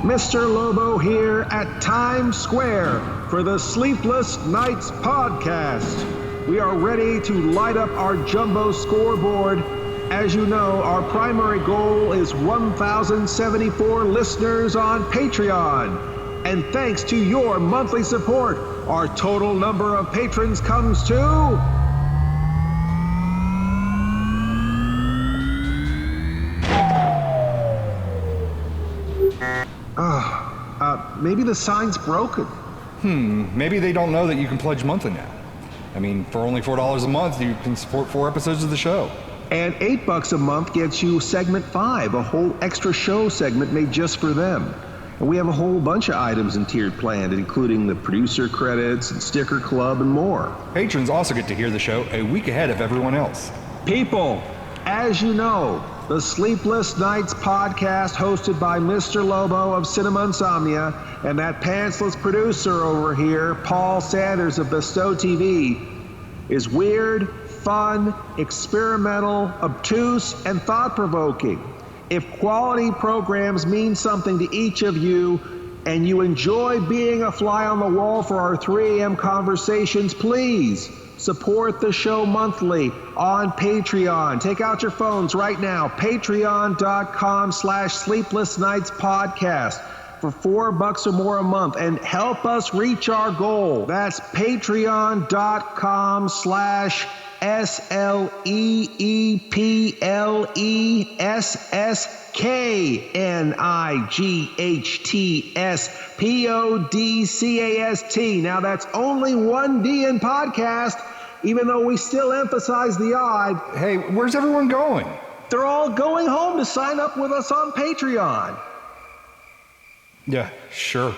Mr. Lobo here at Times Square for the Sleepless Knights podcast. We are ready to light up our jumbo scoreboard. As you know, our primary goal is 1,074 listeners on Patreon. And thanks to your monthly support, our total number of patrons comes to... maybe the sign's broken. Maybe they don't know that you can pledge monthly now. I mean, for only $4 a month, you can support 4 episodes of the show. And $8 a month gets you segment 5, a whole extra show segment made just for them. And we have a whole bunch of items in tiered plan, including the producer credits and sticker club and more. Patrons also get to hear the show a week ahead of everyone else. People, as you know, the Sleepless Knights podcast, hosted by Mr. Lobo of Cinema Insomnia and that pantsless producer over here, Paul Sanders of BESTOW TV, is weird, fun, experimental, obtuse, and thought-provoking. If quality programs mean something to each of you and you enjoy being a fly on the wall for our 3 a.m. conversations, please support the show monthly on Patreon. Take out your phones right now. Patreon.com/sleeplessnightspodcast for $4 or more a month and help us reach our goal. That's patreon.com/SLEEPLESKNIGHTS Now that's only one D in podcast, even though we still emphasize the I. Hey, where's everyone going? They're all going home to sign up with us on Patreon. Yeah, sure.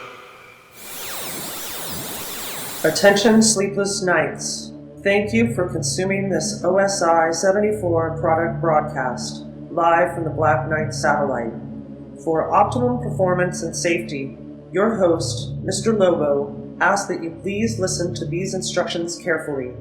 Attention, Sleepless Knights. Thank you for consuming this OSI 74 product broadcast, live from the Black Knight satellite. For optimum performance and safety, your host, Mr. Lobo, asks that you please listen to these instructions carefully.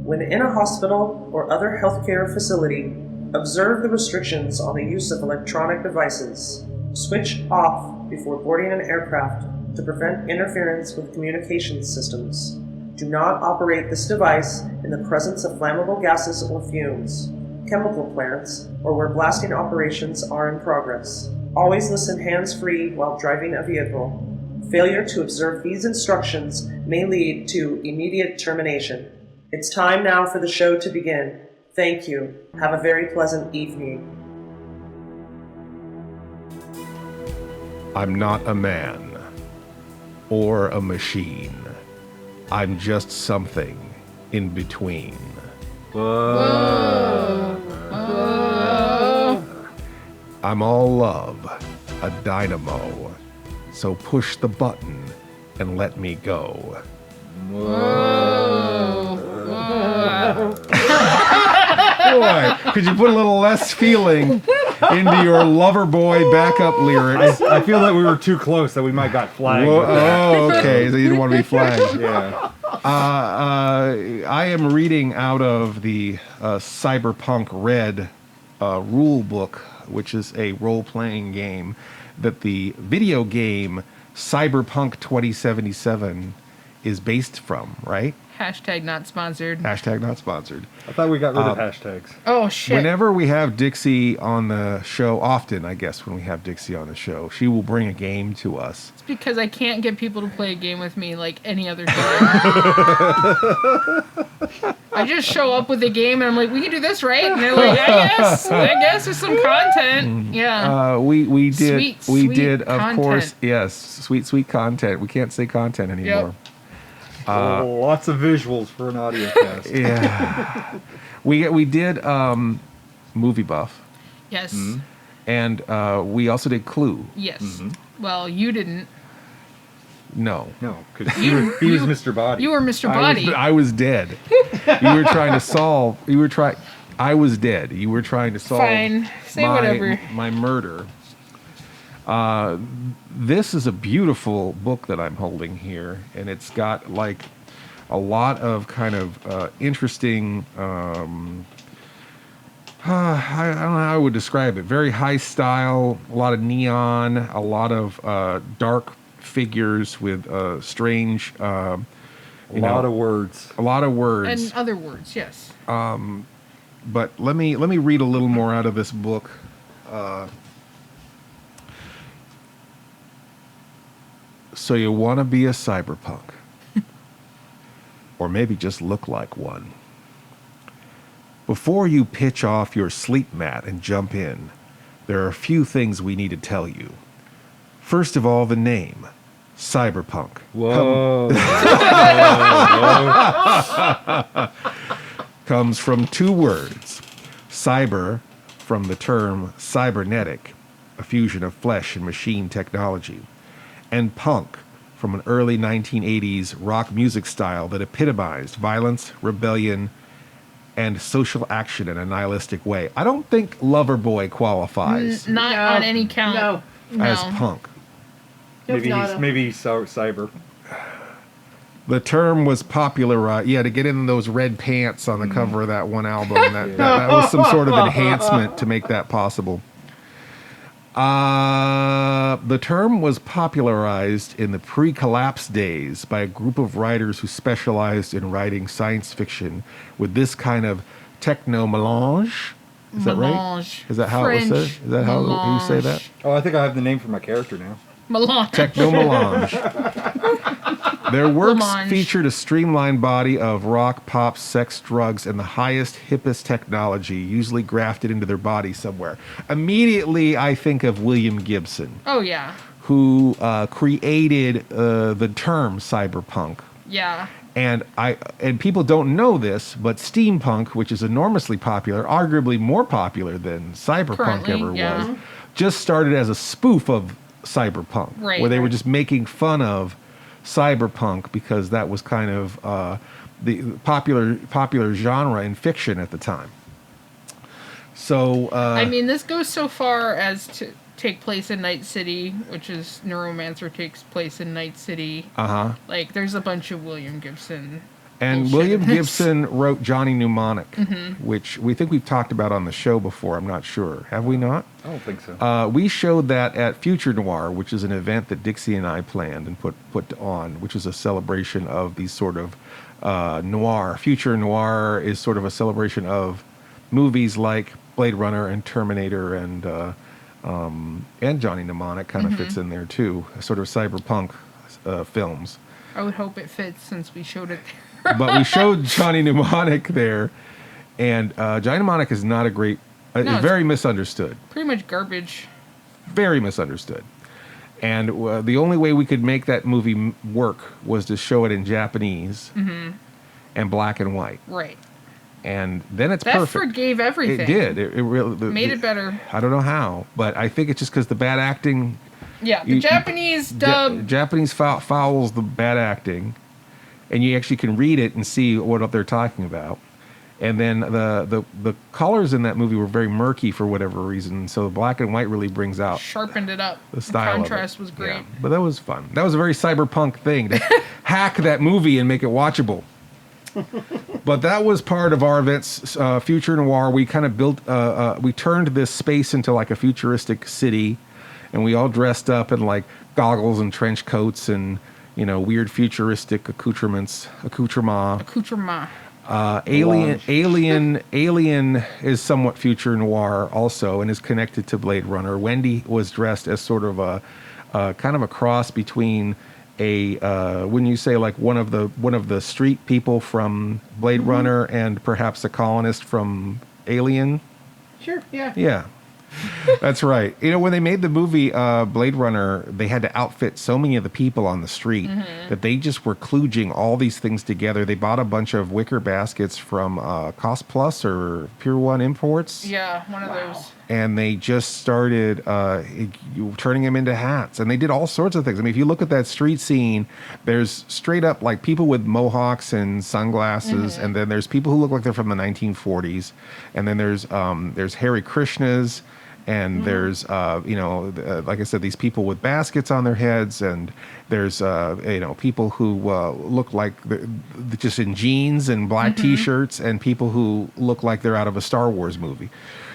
When in a hospital or other healthcare facility, observe the restrictions on the use of electronic devices. Switch off before boarding an aircraft to prevent interference with communications systems. Do not operate this device in the presence of flammable gases or fumes, chemical plants, or where blasting operations are in progress. Always listen hands-free while driving a vehicle. Failure to observe these instructions may lead to immediate termination. It's time now for the show to begin. Thank you. Have a very pleasant evening. I'm not a man or a machine. I'm just something in between. Whoa. I'm all love, a dynamo. So push the button and let me go. Boy, could you put a little less feeling into your lover boy backup lyrics? I feel like we were too close, that we might got flagged. Oh, okay. So you don't want to be flagged. Yeah. I am reading out of the Cyberpunk Red rule book, which is a role-playing game that the video game Cyberpunk 2077 is based from, right? Hashtag not sponsored. Hashtag not sponsored. I thought we got rid of hashtags. Oh, shit. Whenever we have Dixie on the show, often, I guess, when we have Dixie on the show, she will bring a game to us. It's because I can't get people to play a game with me like any other time. I just show up with a game and I'm like, we can do this, right? And they're like, I guess there's some content. Yeah. We did, sweet of content. course, yes, sweet content. We can't say content anymore. Yep. Lots of visuals for an audio cast. Yeah. we did Movie Buff. Yes. Mm-hmm. And we also did Clue. Yes. Mm-hmm. Well, you didn't. No. No, because he was Mr. Body. You were Mr. Body. I was dead. You were trying to solve. I was dead. You were trying to solve. Fine. Say whatever. My murder. This is a beautiful book that I'm holding here, and it's got like a lot of kind of interesting I don't know how I would describe it. Very high style, a lot of neon, a lot of dark figures with strange. A lot of words. A lot of words. And other words, yes. But let me read a little more out of this book. So you want to be a cyberpunk, or maybe just look like one. Before you pitch off your sleep mat and jump in, there are a few things we need to tell you. First of all, the name, cyberpunk. Whoa. Comes from two words. Cyber, from the term cybernetic, a fusion of flesh and machine technology, and punk, from an early 1980s rock music style that epitomized violence, rebellion, and social action in a nihilistic way. I don't think Loverboy qualifies Not No. on any count. No. as punk. Maybe he's cyber. The term was popularized, to get in those red pants on the cover of that one album. That was some sort of enhancement to make that possible. The term was popularized in the pre-collapse days by a group of writers who specialized in writing science fiction with this kind of techno-melange. Is that right? Melange. Is that how it was said? Is that how you say that? Oh, I think I have the name for my character now. Melange. Techno-melange. Their works Melange. featured a streamlined body of rock, pop, sex, drugs, and the highest, hippest technology, usually grafted into their body somewhere. Immediately, I think of William Gibson, Oh, yeah. who created the term cyberpunk. Yeah. And people don't know this, but steampunk, which is enormously popular, arguably more popular than cyberpunk Currently, ever yeah. was, just started as a spoof of cyberpunk, Right, where they were right. just making fun of cyberpunk because that was kind of the popular genre in fiction at the time. So I mean, this goes so far as to take place in Night City, which is Neuromancer takes place in Night City. Like, there's a bunch of William Gibson. And bullshit William in this. Gibson wrote Johnny Mnemonic, which we think we've talked about on the show before. I'm not sure. Have we not? I don't think so. We showed that at Future Noir, which is an event that Dixie and I planned and put on, which is a celebration of these sort of noir. Future Noir is sort of a celebration of movies like Blade Runner and Terminator and Johnny Mnemonic kind of fits in there too, sort of cyberpunk films. I would hope it fits since we showed it there. But we showed Johnny Mnemonic there, and Johnny Mnemonic is not a great, No, is it's- very misunderstood. Pretty much garbage. Very misunderstood. And the only way we could make that movie work was to show it in Japanese and black and white. Right. And then it's That perfect. forgave everything. It did. It really Made it better. I don't know how, but I think it's just because the bad acting. Yeah, the Japanese dub. Japanese fouls the bad acting, and you actually can read it and see what they're talking about. And then the colors in that movie were very murky for whatever reason, so the black and white really brings out Sharpened it up. the style. Contrast of it. was great. Yeah, but that was fun. That was a very cyberpunk thing to hack that movie and make it watchable. But that was part of our events, Future Noir. We kind of built, we turned this space into like a futuristic city, and we all dressed up in like goggles and trench coats and, you know, weird futuristic accoutrements. Accoutrement. Alien is somewhat Future Noir also, and is connected to Blade Runner. Wendy was dressed as sort of a kind of a cross between wouldn't you say like one of the street people from Blade Runner and perhaps a colonist from Alien? Sure, yeah. Yeah. That's right. You know, when they made the movie Blade Runner, they had to outfit so many of the people on the street that they just were kludging all these things together. They bought a bunch of wicker baskets from Cost Plus or Pure One Imports. Yeah, one of those. And they just started turning them into hats. And they did all sorts of things. I mean, if you look at that street scene, there's straight up like people with mohawks and sunglasses. And then there's people who look like they're from the 1940s. And then there's Hare Krishnas. And there's, like I said, these people with baskets on their heads, and there's, people who look like they're just in jeans and black T-shirts, and people who look like they're out of a Star Wars movie.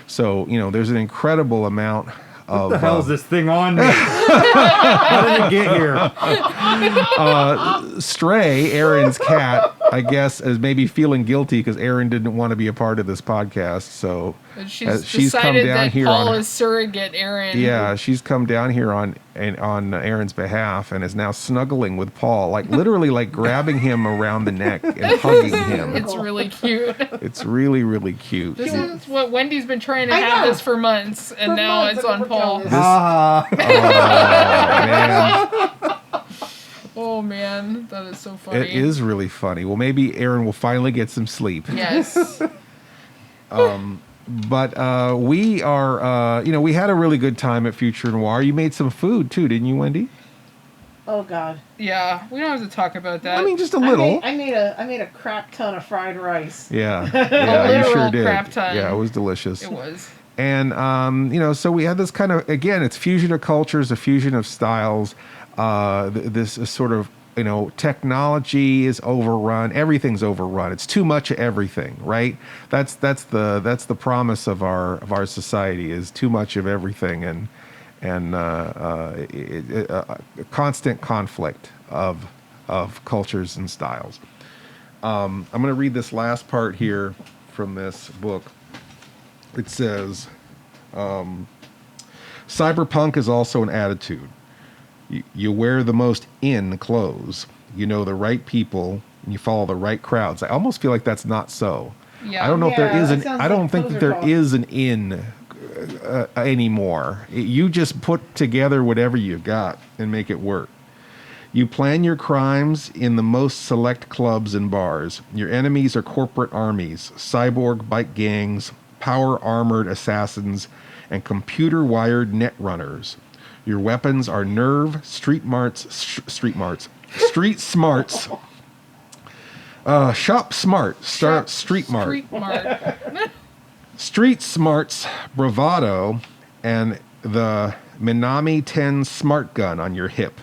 So, there's an incredible amount of... What the hell is this thing on me? How did it get here? Stray, Aaron's cat, I guess, is maybe feeling guilty because Aaron didn't want to be a part of this podcast. So she's come decided down that here Paul on, is surrogate Aaron. Yeah, she's come down here on Aaron's behalf and is now snuggling with Paul, like literally like grabbing him around the neck and hugging him. It's really cute. It's really, really cute. This is what Wendy's been trying to have this for months, and now it's on Paul. Man. Oh man, that is so funny. It is really funny. Well, maybe Aaron will finally get some sleep. Yes. But we are, we had a really good time at Future Noir. You made some food too, didn't you, Wendy? Oh God. Yeah, we don't have to talk about that. I mean, just a little. I made a crap ton of fried rice. Yeah, a you sure literal did. crap ton. Yeah, it was delicious. It was. And so we had this kind of, again, it's fusion of cultures, a fusion of styles. This is sort of, technology is overrun. Everything's overrun. It's too much of everything, right? That's the promise of our society, is too much of everything, and a constant conflict of cultures and styles. I'm going to read this last part here from this book. It says, cyberpunk is also an attitude. You wear the most in clothes. You know the right people, and you follow the right crowds. I almost feel like that's not so. Yeah. I don't know if there is an. I don't like think that there is an in anymore. You just put together whatever you got and make it work. You plan your crimes in the most select clubs and bars. Your enemies are corporate armies, cyborg bike gangs, power-armored assassins, and computer-wired net runners. Your weapons are nerve, street smarts, shop smart, street mart, street smarts, bravado, and the Minami 10 smart gun on your hip.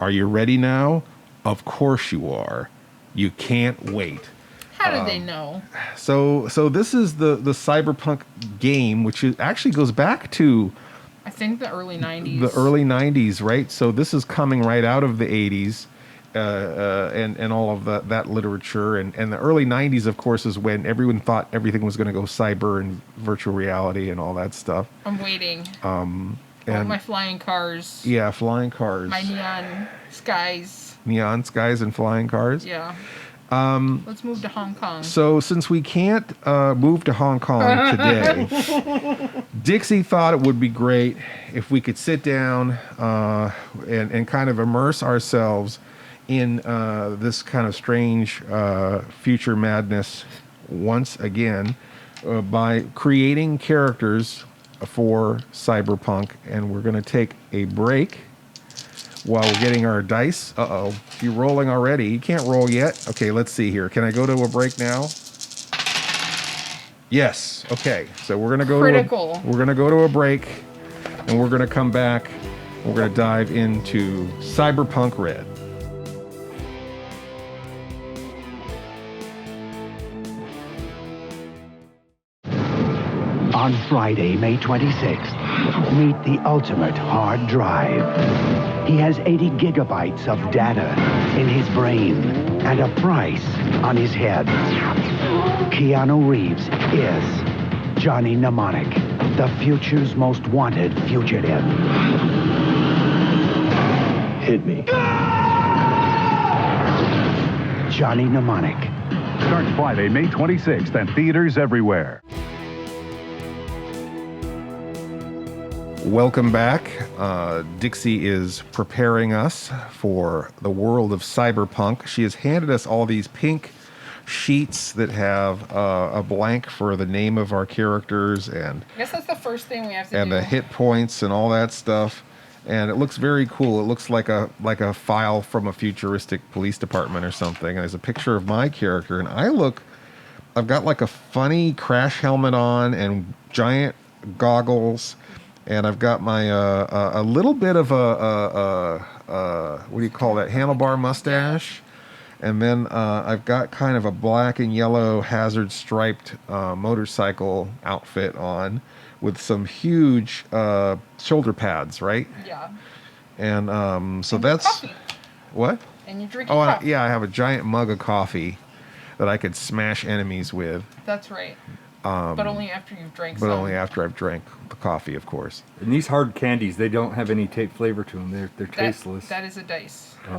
Are you ready now? Of course you are. You can't wait. How did they know? So this is the cyberpunk game, which actually goes back to, I think, the early 90s. The early 90s, right? So this is coming right out of the 80s, and all of that literature. And the early 90s, of course, is when everyone thought everything was going to go cyber and virtual reality and all that stuff. I'm waiting. And my flying cars. Yeah, flying cars. My neon skies. Neon skies and flying cars. Yeah. Let's move to Hong Kong. So since we can't move to Hong Kong today, Dixie thought it would be great if we could sit down and kind of immerse ourselves in this kind of strange future madness once again by creating characters for cyberpunk. And we're going to take a break while we're getting our dice. Uh-oh. You're rolling already. You can't roll yet. Okay, let's see here. Can I go to a break now? Yes. Okay. So we're going to go to a break, and we're going to come back. We're going to dive into Cyberpunk Red. On Friday, May 26th, meet the ultimate hard drive. He has 80 gigabytes of data in his brain and a price on his head. Keanu Reeves is Johnny Mnemonic, the future's most wanted fugitive. Hit me. Johnny Mnemonic. Starts Friday, May 26th at theaters everywhere. Welcome back. Dixie is preparing us for the world of cyberpunk. She has handed us all these pink sheets that have a blank for the name of our characters, and I guess that's the first thing we have to do. And the hit points and all that stuff. And it looks very cool. It looks like a file from a futuristic police department or something. And there's a picture of my character, and I've got like a funny crash helmet on and giant goggles, and I've got my a little bit of a what do you call that, handlebar mustache, and then I've got kind of a black and yellow hazard striped motorcycle outfit on with some huge shoulder pads, right? Yeah. And so And that's coffee. what. And you're drinking Oh, coffee. yeah, I have a giant mug of coffee that I could smash enemies with. That's right. But only after you've drank But some. only after I've drank the coffee, of course. And these hard candies, they don't have any flavor to them. They're tasteless. That is a dice. I'm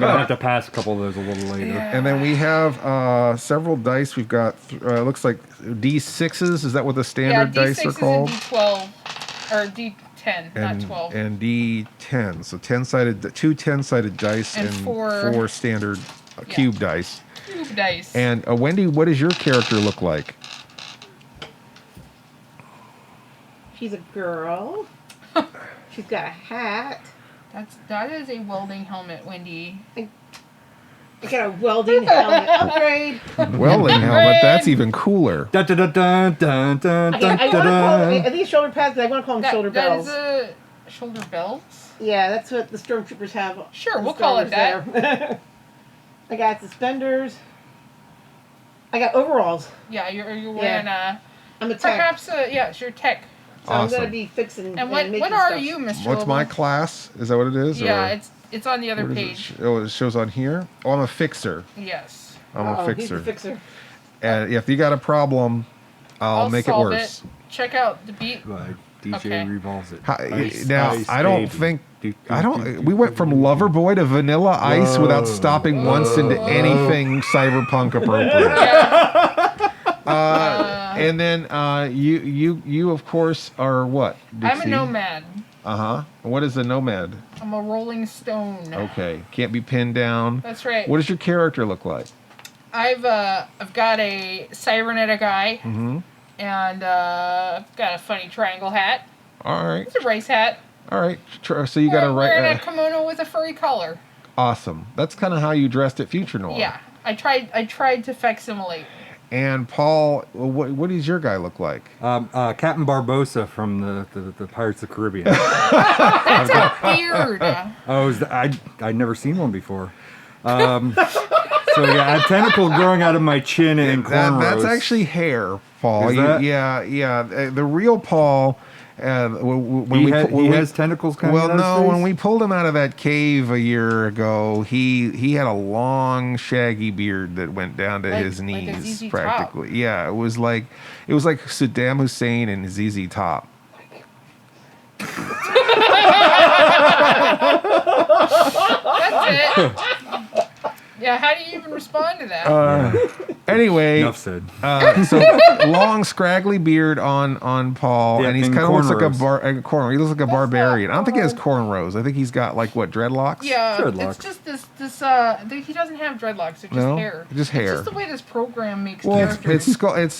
gonna have to pass a couple of those a little later. Yeah. And then we have several dice. We've got, looks like D6s. Is that what the standard yeah, dice D6 are called? and D12. Or D10, not 12. And D10. So 10-sided, two 10-sided dice And and four- four standard cube dice. Cube dice. And Wendy, what does your character look like? She's a girl. She's got a hat. That is a welding helmet, Wendy. I got a welding helmet upgrade. Welding helmet. That's even cooler. Dun, dun, dun, dun, dun, dun, I want to dun, call dun. them, I think shoulder pads, but I want to call them shoulder That bells. is a shoulder belts? Yeah, that's what the stormtroopers have. Sure, in we'll Star call it Wars that. there. I got suspenders. I got overalls. Yeah, you're wearing I'm a tech. perhaps it's your tech. So I'm Awesome. going to be fixing And making what are stuff. you, Mr. What's my Lobo? class? Is that what it is? Yeah, or it's on the other what is page. it? Oh, it shows on here. Oh, I'm a fixer. Yes. I'm Uh-oh, a he's fixer. the fixer. And if you got a problem, I'll make it solve worse. Check out the beat. Right, DJ Okay. revolves it. Hi- now, I don't baby. think Do, do, I do, don't. do, We went from Loverboy to Vanilla Ice without stopping once into anything cyberpunk appropriate. And then you of course are what? I'm a Dixie? nomad. What is a nomad? I'm a rolling stone. Okay, can't be pinned down. That's right. What does your character look like? I've got a cybernetic eye, Mm-hmm. and I've got a funny triangle hat. All right, It's a race hat. all right. So you got to wearing a write. kimono with a furry collar. Awesome. That's kind of how you dressed at Future Noir. Yeah, I tried to facsimilate. And Paul, what does your guy look like? Captain Barbosa from the Pirates of the Caribbean. That's a beard. I'd never seen one before. So yeah, I have tentacles growing out of my chin and cornrows. That's actually hair, Paul. Is that? Yeah. The real Paul. When He has tentacles coming out of his face? when we pulled him out of that cave a year ago, he had a long, shaggy beard that went down to his like a knees, ZZ practically. Top. Yeah, it was like Saddam Hussein and ZZ Top. That's it. Yeah, how do you even respond to that? Anyway, Enough said. so long, scraggly beard on Paul, Yeah, and he's and kind of looks like cornrows. cornrow. He looks like a barbarian. I don't think he has cornrows. I think he's got like what, dreadlocks? Yeah, Dreadlocks. it's just this. He doesn't have dreadlocks. It's just No? hair. Just hair. It's just the way this program makes Well, characters.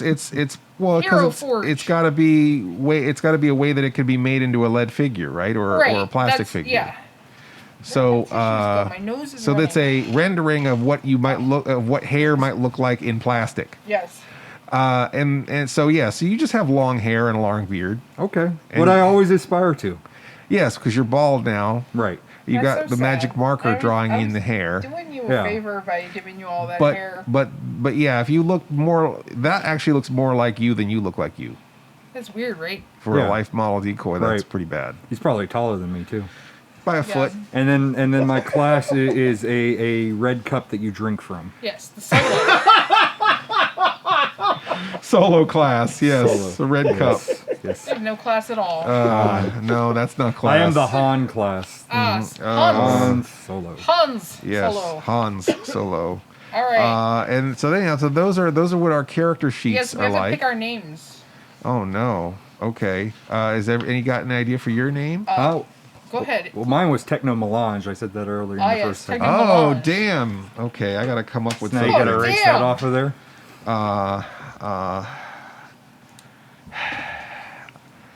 it's well Hero because Forge. it's got to be a way that it could be made into a lead figure, right, or a plastic that's- figure. Yeah. So My nose is so that's running. a rendering of what what hair might look like in plastic. Yes. And so so you just have long hair and a long beard. Okay. And- What I always aspire to. Yes, because you're bald now. Right. You That's got so the magic sad. marker I was- drawing I in was the hair. Doing you Yeah. a favor by giving you all that But hair. but yeah, if you look more, that actually looks more like you than you look like you. That's weird, right? For a Yeah. life model decoy, that's Right. pretty bad. He's probably taller than me too. By a Yeah. foot. And then my class is a red cup that you drink from. Yes, the solo. Solo class, yes. Solo. The red cup. Yes. I have no class at all. No, that's not class. I am the Han class. Hans. Han Solo. Hans. Yes, Solo. Hans Solo. All right. And so then, so those are what our character sheets yes, we are have to like. pick our names. Oh no. Okay. Any got an idea for your name? Oh, Go ahead. well, mine was Techno Melange. I said that earlier in Ah, the yes, first segment. Techno- Oh Melange. damn. Okay, I gotta come up with Now you something. gotta erase damn. that off of there.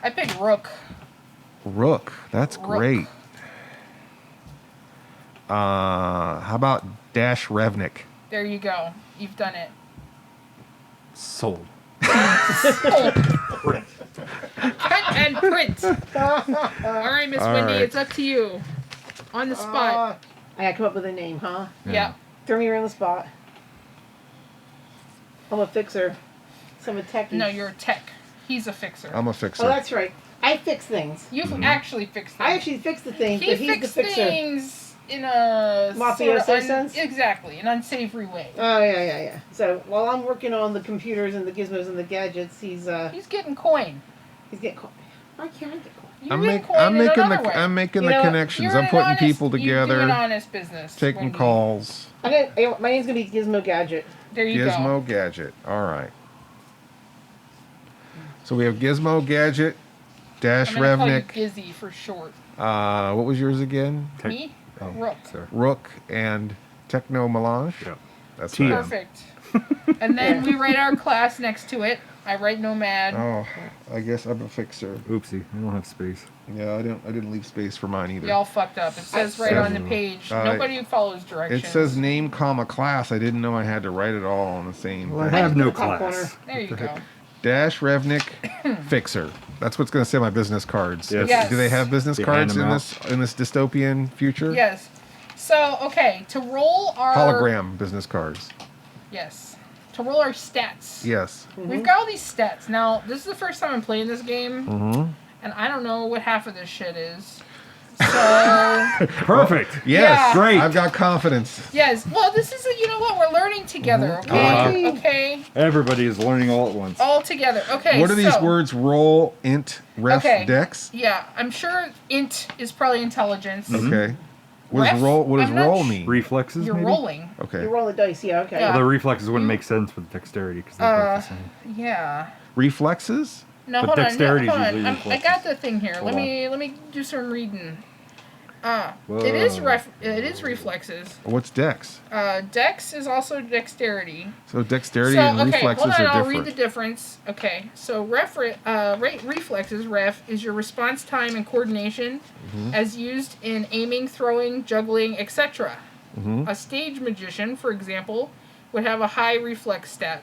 I picked Rook. Rook. That's Rook. great. How about Dash Revnik? There you go. You've done it. Sold. Cut and print. All right, Miss Wendy, right. it's up to you. On the spot. I gotta come up with a name, huh? Yeah. Throw me on the spot. I'm a fixer. So I'm a techie. No, you're a tech. He's a fixer. I'm a fixer. Oh, that's right. I fix things. You've actually fixed things. I actually fix the things, He but he's the fixed fixer. things in a Mafioso sense? Exactly, an unsavory way. Oh, yeah. So while I'm working on the computers and the gizmos and the gadgets, he's getting coin. He's getting coin. Why can't I get coin? I'm making the connections. I'm putting people together. You're doing honest business. Taking Wendy. calls. My name's gonna be Gizmo Gadget. There you Gizmo go. Gadget. All right. So we have Gizmo Gadget, Dash I'm gonna call you Revnik. Gizzy for short. What was yours again? Me? Rook. Rook and Techno Melange. Yep. That's TM. right. Perfect. And then we write our class next to it. I write Nomad. Oh, I guess I'm a fixer. Oopsie, I don't have space. Yeah, I didn't leave space for mine either. Y'all fucked up. It says right on the page. Nobody follows directions. It says name, comma, class. I didn't know I had to write it all on the same. Well, I thing. have no Top class. There you go. Dash Revnik Fixer. That's what's going to say on my business cards. Yes. Yes. Do they have business You cards hand in them this dystopian future? Yes. So, okay, to roll our... Hologram business cards. Yes. To roll our stats. Yes. We've got all these stats. Now, this is the first time I'm playing this game, Mm-hmm. and I don't know what half of this shit is. So... Perfect. Yes. Yeah. Great. I've got confidence. Yes. Well, this is, you know what? We're learning together, okay? Uh-huh. Okay? Everybody is learning all at once. All together. Okay, What are these so- words? Roll, int, ref, Okay. dex? Yeah, I'm sure int is probably intelligence. Okay. What does Ref? roll? What does I'm not roll sh- mean? Reflexes, You're maybe? rolling. Okay. You roll the dice, yeah, okay. Yeah. Well, the reflexes wouldn't make sense with dexterity because they're both the same. Yeah. Reflexes? No, But hold on. dexterity No, is hold on. usually I reflexes. got the thing here. Hold Let me do some reading. Whoa. It is reflexes. What's dex? Dex is also dexterity. So dexterity So and okay, reflexes hold on. are I'll different. read the difference. Okay, so reflexes is your response time and coordination as used in aiming, throwing, juggling, etc. A stage magician, for example, would have a high reflex stat.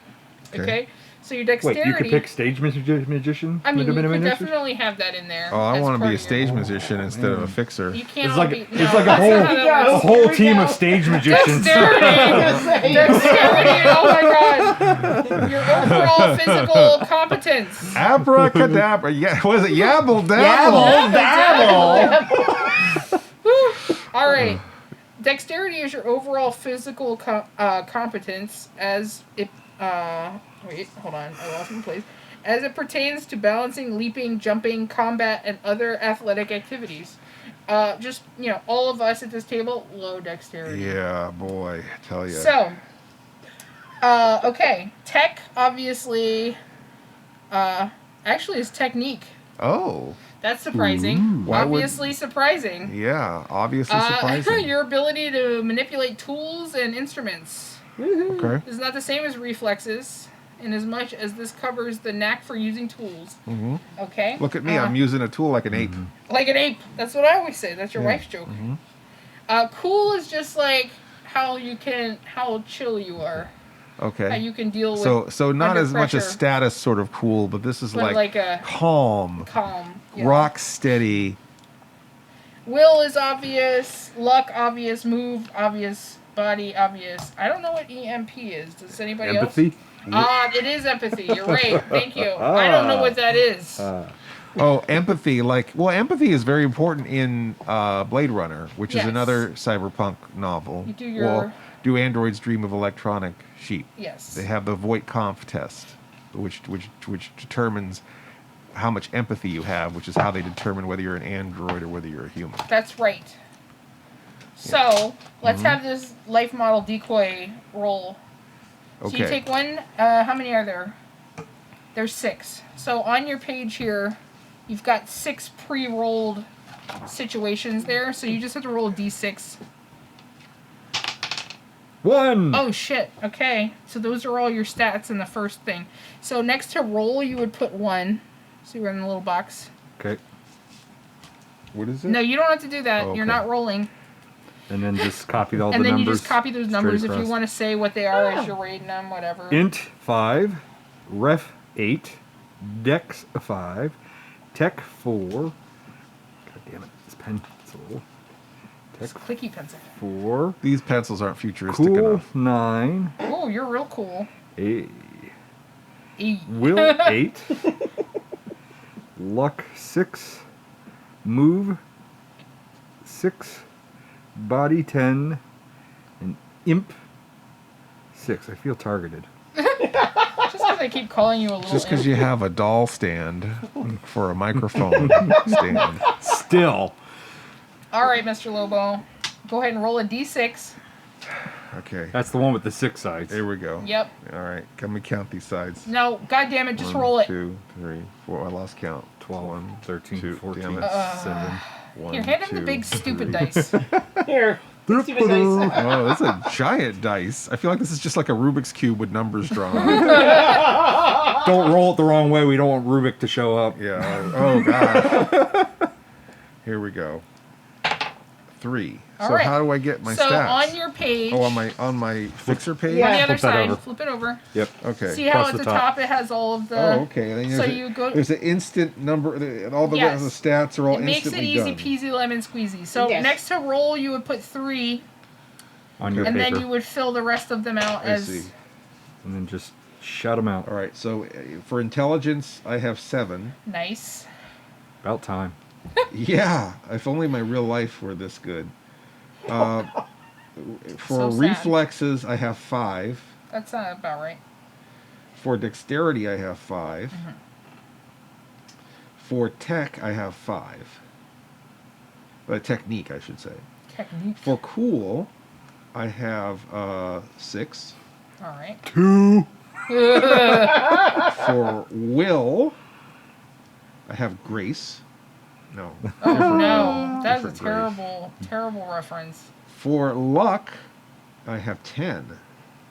Okay, so your Wait, dexterity. you could pick stage magician? I mean, you could definitely have that in there. Oh, I as want to part be a of your- stage musician instead of a fixer. You can't It's all like be. it's no, like a that's whole not how that works. whole Here we team go. of stage magicians. Dexterity! Dexterity! Oh my god! Your overall physical competence. Abracadabra. Yeah, was it Yabble Dabble? All right. Dexterity is your overall physical competence as it. Wait, hold on. I lost my place. As it pertains to balancing, leaping, jumping, combat, and other athletic activities. Just, all of us at this table, low dexterity. Yeah, boy, tell you. So, okay. Tech, obviously, actually is technique. Oh, That's surprising. Why would- Obviously surprising. yeah, obviously surprising. Your ability to manipulate tools and instruments Okay. is not the same as reflexes, in as much as this covers the knack for using tools. Mm-hmm. Okay? Look at me, I'm using a tool like an ape. Like an ape. That's what I always say. That's your wife's joke. Cool is just like how chill you are. How Okay. you can deal with So not under as much as pressure. status sort of cool, but this is But like a calm, calm. Yeah. rock steady. Will is obvious. Luck obvious. Move obvious. Body obvious. I don't know what EMP is. Does anybody Empathy? else? It is empathy. You're right. Thank you. I don't know what that is. Oh, empathy. Empathy is very important in Blade Runner, which Yes. is another cyberpunk novel. You do your- Do androids dream of electronic sheep? Yes. They have the Voight-Kampff test, which determines how much empathy you have, which is how they determine whether you're an android or whether you're a human. That's right. So, let's have this life model decoy roll. So you Okay. take one, how many are there? There's 6. So on your page here, you've got 6 pre-rolled situations there, so you just have to roll a d6. 1. Oh shit, okay. So those are all your stats in the first thing. So next to roll, you would put 1. So you're in the little box. Okay. What is it? No, you don't have to do that. Oh, You're okay. not rolling. And then just copy all And the then numbers. you just copy those numbers if you across. want to say what they are as you're rating them, whatever. Int 5, ref 8, Dex 5, Tech 4. God damn it, this pencil. It's a clicky pencil. 4. These pencils aren't futuristic Cool enough. 9. Oh, you're real cool. Will 8. Luck 6. Move 6. Body 10. And Imp 6. I feel targeted. Just because I keep calling you a little. Just because you have a doll stand for a microphone stand. Still. All right, Mr. Lobo. Go ahead and roll a d6. Okay. That's the one with the 6 sides. Here we go. Yep. All right. Can we count these sides? No, goddamn it, just 1, roll it. 2, 3, 4. I lost count. 12, 1, 13, 2, 14, damn it. 7. 1, Here, hand him the 2, big stupid 3. dice. Here. Stupid dice. Oh, that's a giant dice. I feel like this is just like a Rubik's Cube with numbers drawn on it. Don't roll it the wrong way. We don't want Rubik to show up. Yeah. Oh, God. Here we go. 3. All So right. how do I get my So stats? on your page. Oh, on my fixer page? Yeah. On the other Flip that side, over. flip it over. Yep. Okay. See how Across at the the top. top it has all of the. Oh, okay. And then So there's you go. there's an instant number, and all the Yes. the stats are all It makes it instantly easy done. peasy lemon squeezy. So Yes. next to roll, you would put 3, On your and paper. then you would fill the rest of them out I as. see. And then just shut them out. All right. So for intelligence, I have 7. Nice. About time. Yeah. If only my real life were this good. For So sad. reflexes, I have 5. That's not about right. For dexterity, I have 5. Mm-hmm. For tech, I have 5. Technique, I should say. Technique. For cool, I have 6. All right. 2. For will, I have grace. No. Oh no, that's a different grace. terrible, terrible reference. For luck, I have 10.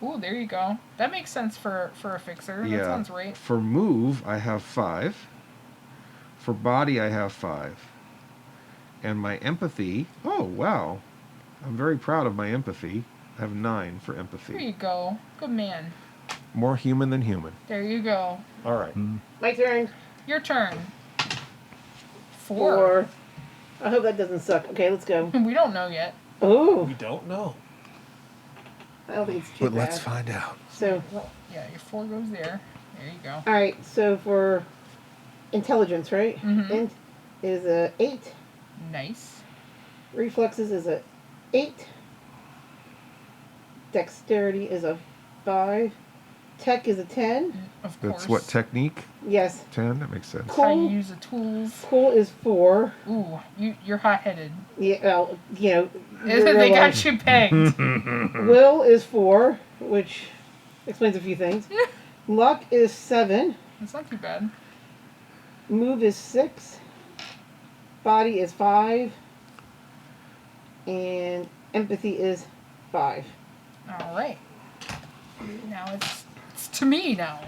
Ooh, there you go. That makes sense for a fixer. Yeah. That sounds right. For move, I have 5. For body, I have 5. And my empathy, oh wow. I'm very proud of my empathy. I have 9 for There empathy. you go. Good man. More human than human. There you go. All right. My turn. Your turn. 4. 4. I hope that doesn't suck. Okay, let's go. We don't know yet. Oh, We don't know. I don't think it's too But bad. let's find out. So, Yeah, your 4 goes there. There you go. all right. So for intelligence, right? Mhm. Int is a 8. Nice. Reflexes is a 8. Dexterity is a 5. Tech is a 10. Of course. That's what technique? Yes. 10? That makes sense. That's how you Cool. use the tools. Cool is 4. Ooh, you're hot-headed. Yeah. Well, you know. They got you pegged. Will is 4, which explains a few things. Luck is 7. It's not too bad. Move is 6. Body is 5. And empathy is 5. All right. Now it's to me now.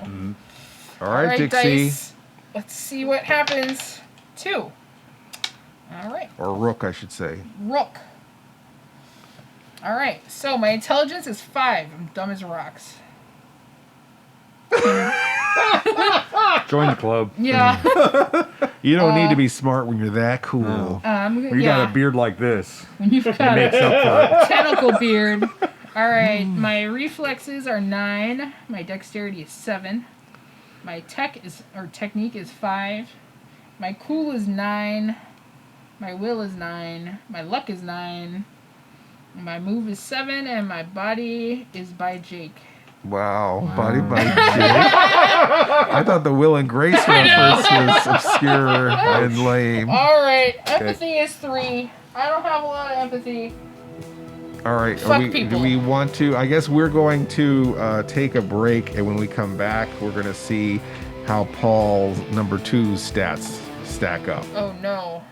All right, Dixie. Dice. Let's see what happens. 2. All right. Or rook, I should say. Rook. All right. So my intelligence is 5. I'm dumb as rocks. Join the club. Yeah. You don't need to be smart when you're that cool. You yeah. got a beard like this. When you've got Makes a up for it. tentacle beard. All right. My reflexes are 9. My dexterity is 7. My technique is 5. My cool is 9. My will is 9. My luck is 9. My move is 7, and my body is by Jake. Wow. Body by Jake. I thought the Will and Grace reference was obscure and lame. All right. Empathy is 3. I don't have a lot of empathy. All right. Fuck Do people. we want to? I guess we're going to take a break, and when we come back, we're going to see how Paul's number 2's stats stack up. Oh no.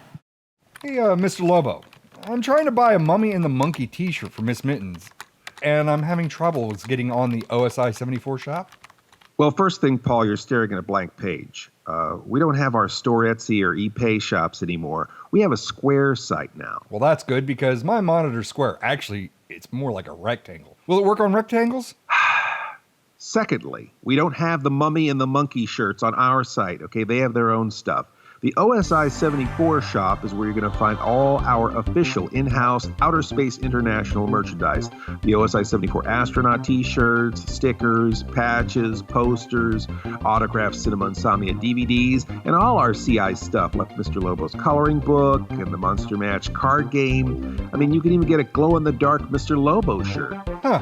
Hey, Mr. Lobo. I'm trying to buy a Mummy and the Monkey t-shirt for Miss Mittens, and I'm having trouble getting on the OSI 74 shop. Well, first thing, Paul, you're staring at a blank page. We don't have our store Etsy or ePay shops anymore. We have a Square site now. Well, that's good because my monitor's square. Actually, it's more like a rectangle. Will it work on rectangles? Secondly, we don't have the Mummy and the Monkey shirts on our site, okay? They have their own stuff. The OSI 74 shop is where you're going to find all our official in-house Outer Space International merchandise. The OSI 74 astronaut t-shirts, stickers, patches, posters, autographed Cinema Insomnia DVDs, and all our CI stuff like Mr. Lobo's coloring book and the Monster Match card game. I mean, you can even get a glow-in-the-dark Mr. Lobo shirt. Huh.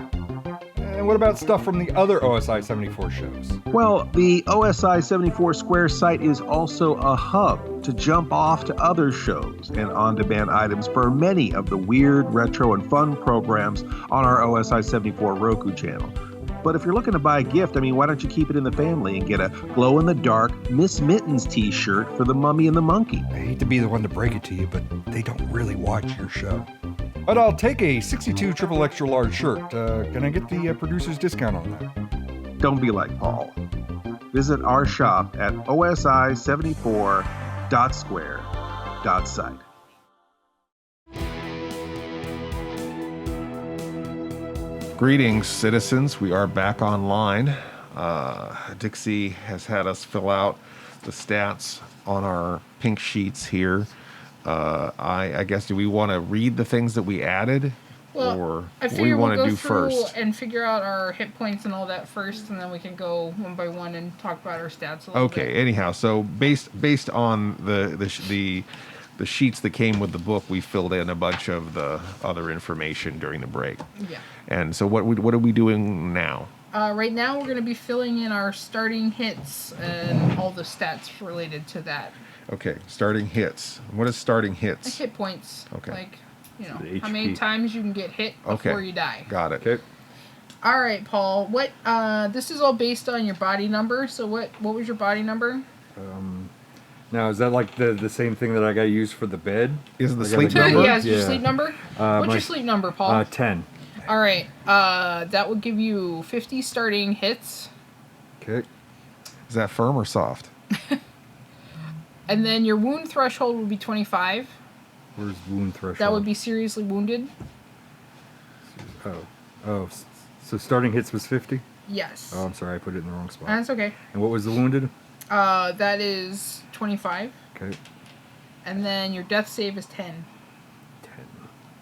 And what about stuff from the other OSI 74 shows? Well, the OSI 74 Square site is also a hub to jump off to other shows and on-demand items for many of the weird, retro, and fun programs on our OSI 74 Roku channel. But if you're looking to buy a gift, I mean, why don't you keep it in the family and get a glow-in-the-dark Miss Mittens t-shirt for the Mummy and the Monkey? I hate to be the one to break it to you, but they don't really watch your show. But I'll take a 62 triple extra large shirt. Can I get the producer's discount on that? Don't be like Paul. Visit our shop at osi74.square.site. Greetings, citizens. We are back online. Dixie has had us fill out the stats on our pink sheets here. I guess, do we want to read the things that we added? Well, or I what do we figure want we'll to go do through first? and figure out our hit points and all that first, and then we can go one by one and talk about our stats a little bit. Okay, anyhow, so based on the sheets that came with the book, we filled in a bunch of the other information during the break. Yeah. And so what are we doing now? Right now, we're going to be filling in our starting hits and all the stats related to that. Okay, starting hits. What is starting Like hits? hit points. Okay. Like, you know, The how many HP. times you can get hit before you die. Got it. Okay. All right, Paul. What? This is all based on your body number. So what was your body number? Now, is that like the same thing that I got to use for the bed? Is the I gotta sleep do- number? Yeah, is your sleep number? What's my- your sleep number, Paul? 10. All right. That would give you 50 starting hits. Okay. Is that firm or soft? And then your wound threshold would be 25. Where's wound threshold? That would be seriously wounded. Oh, so starting hits was 50? Yes. Oh, I'm sorry, I put it in the wrong spot. That's okay. And what was the wounded? That is 25. Okay. And then your death save is 10. 10.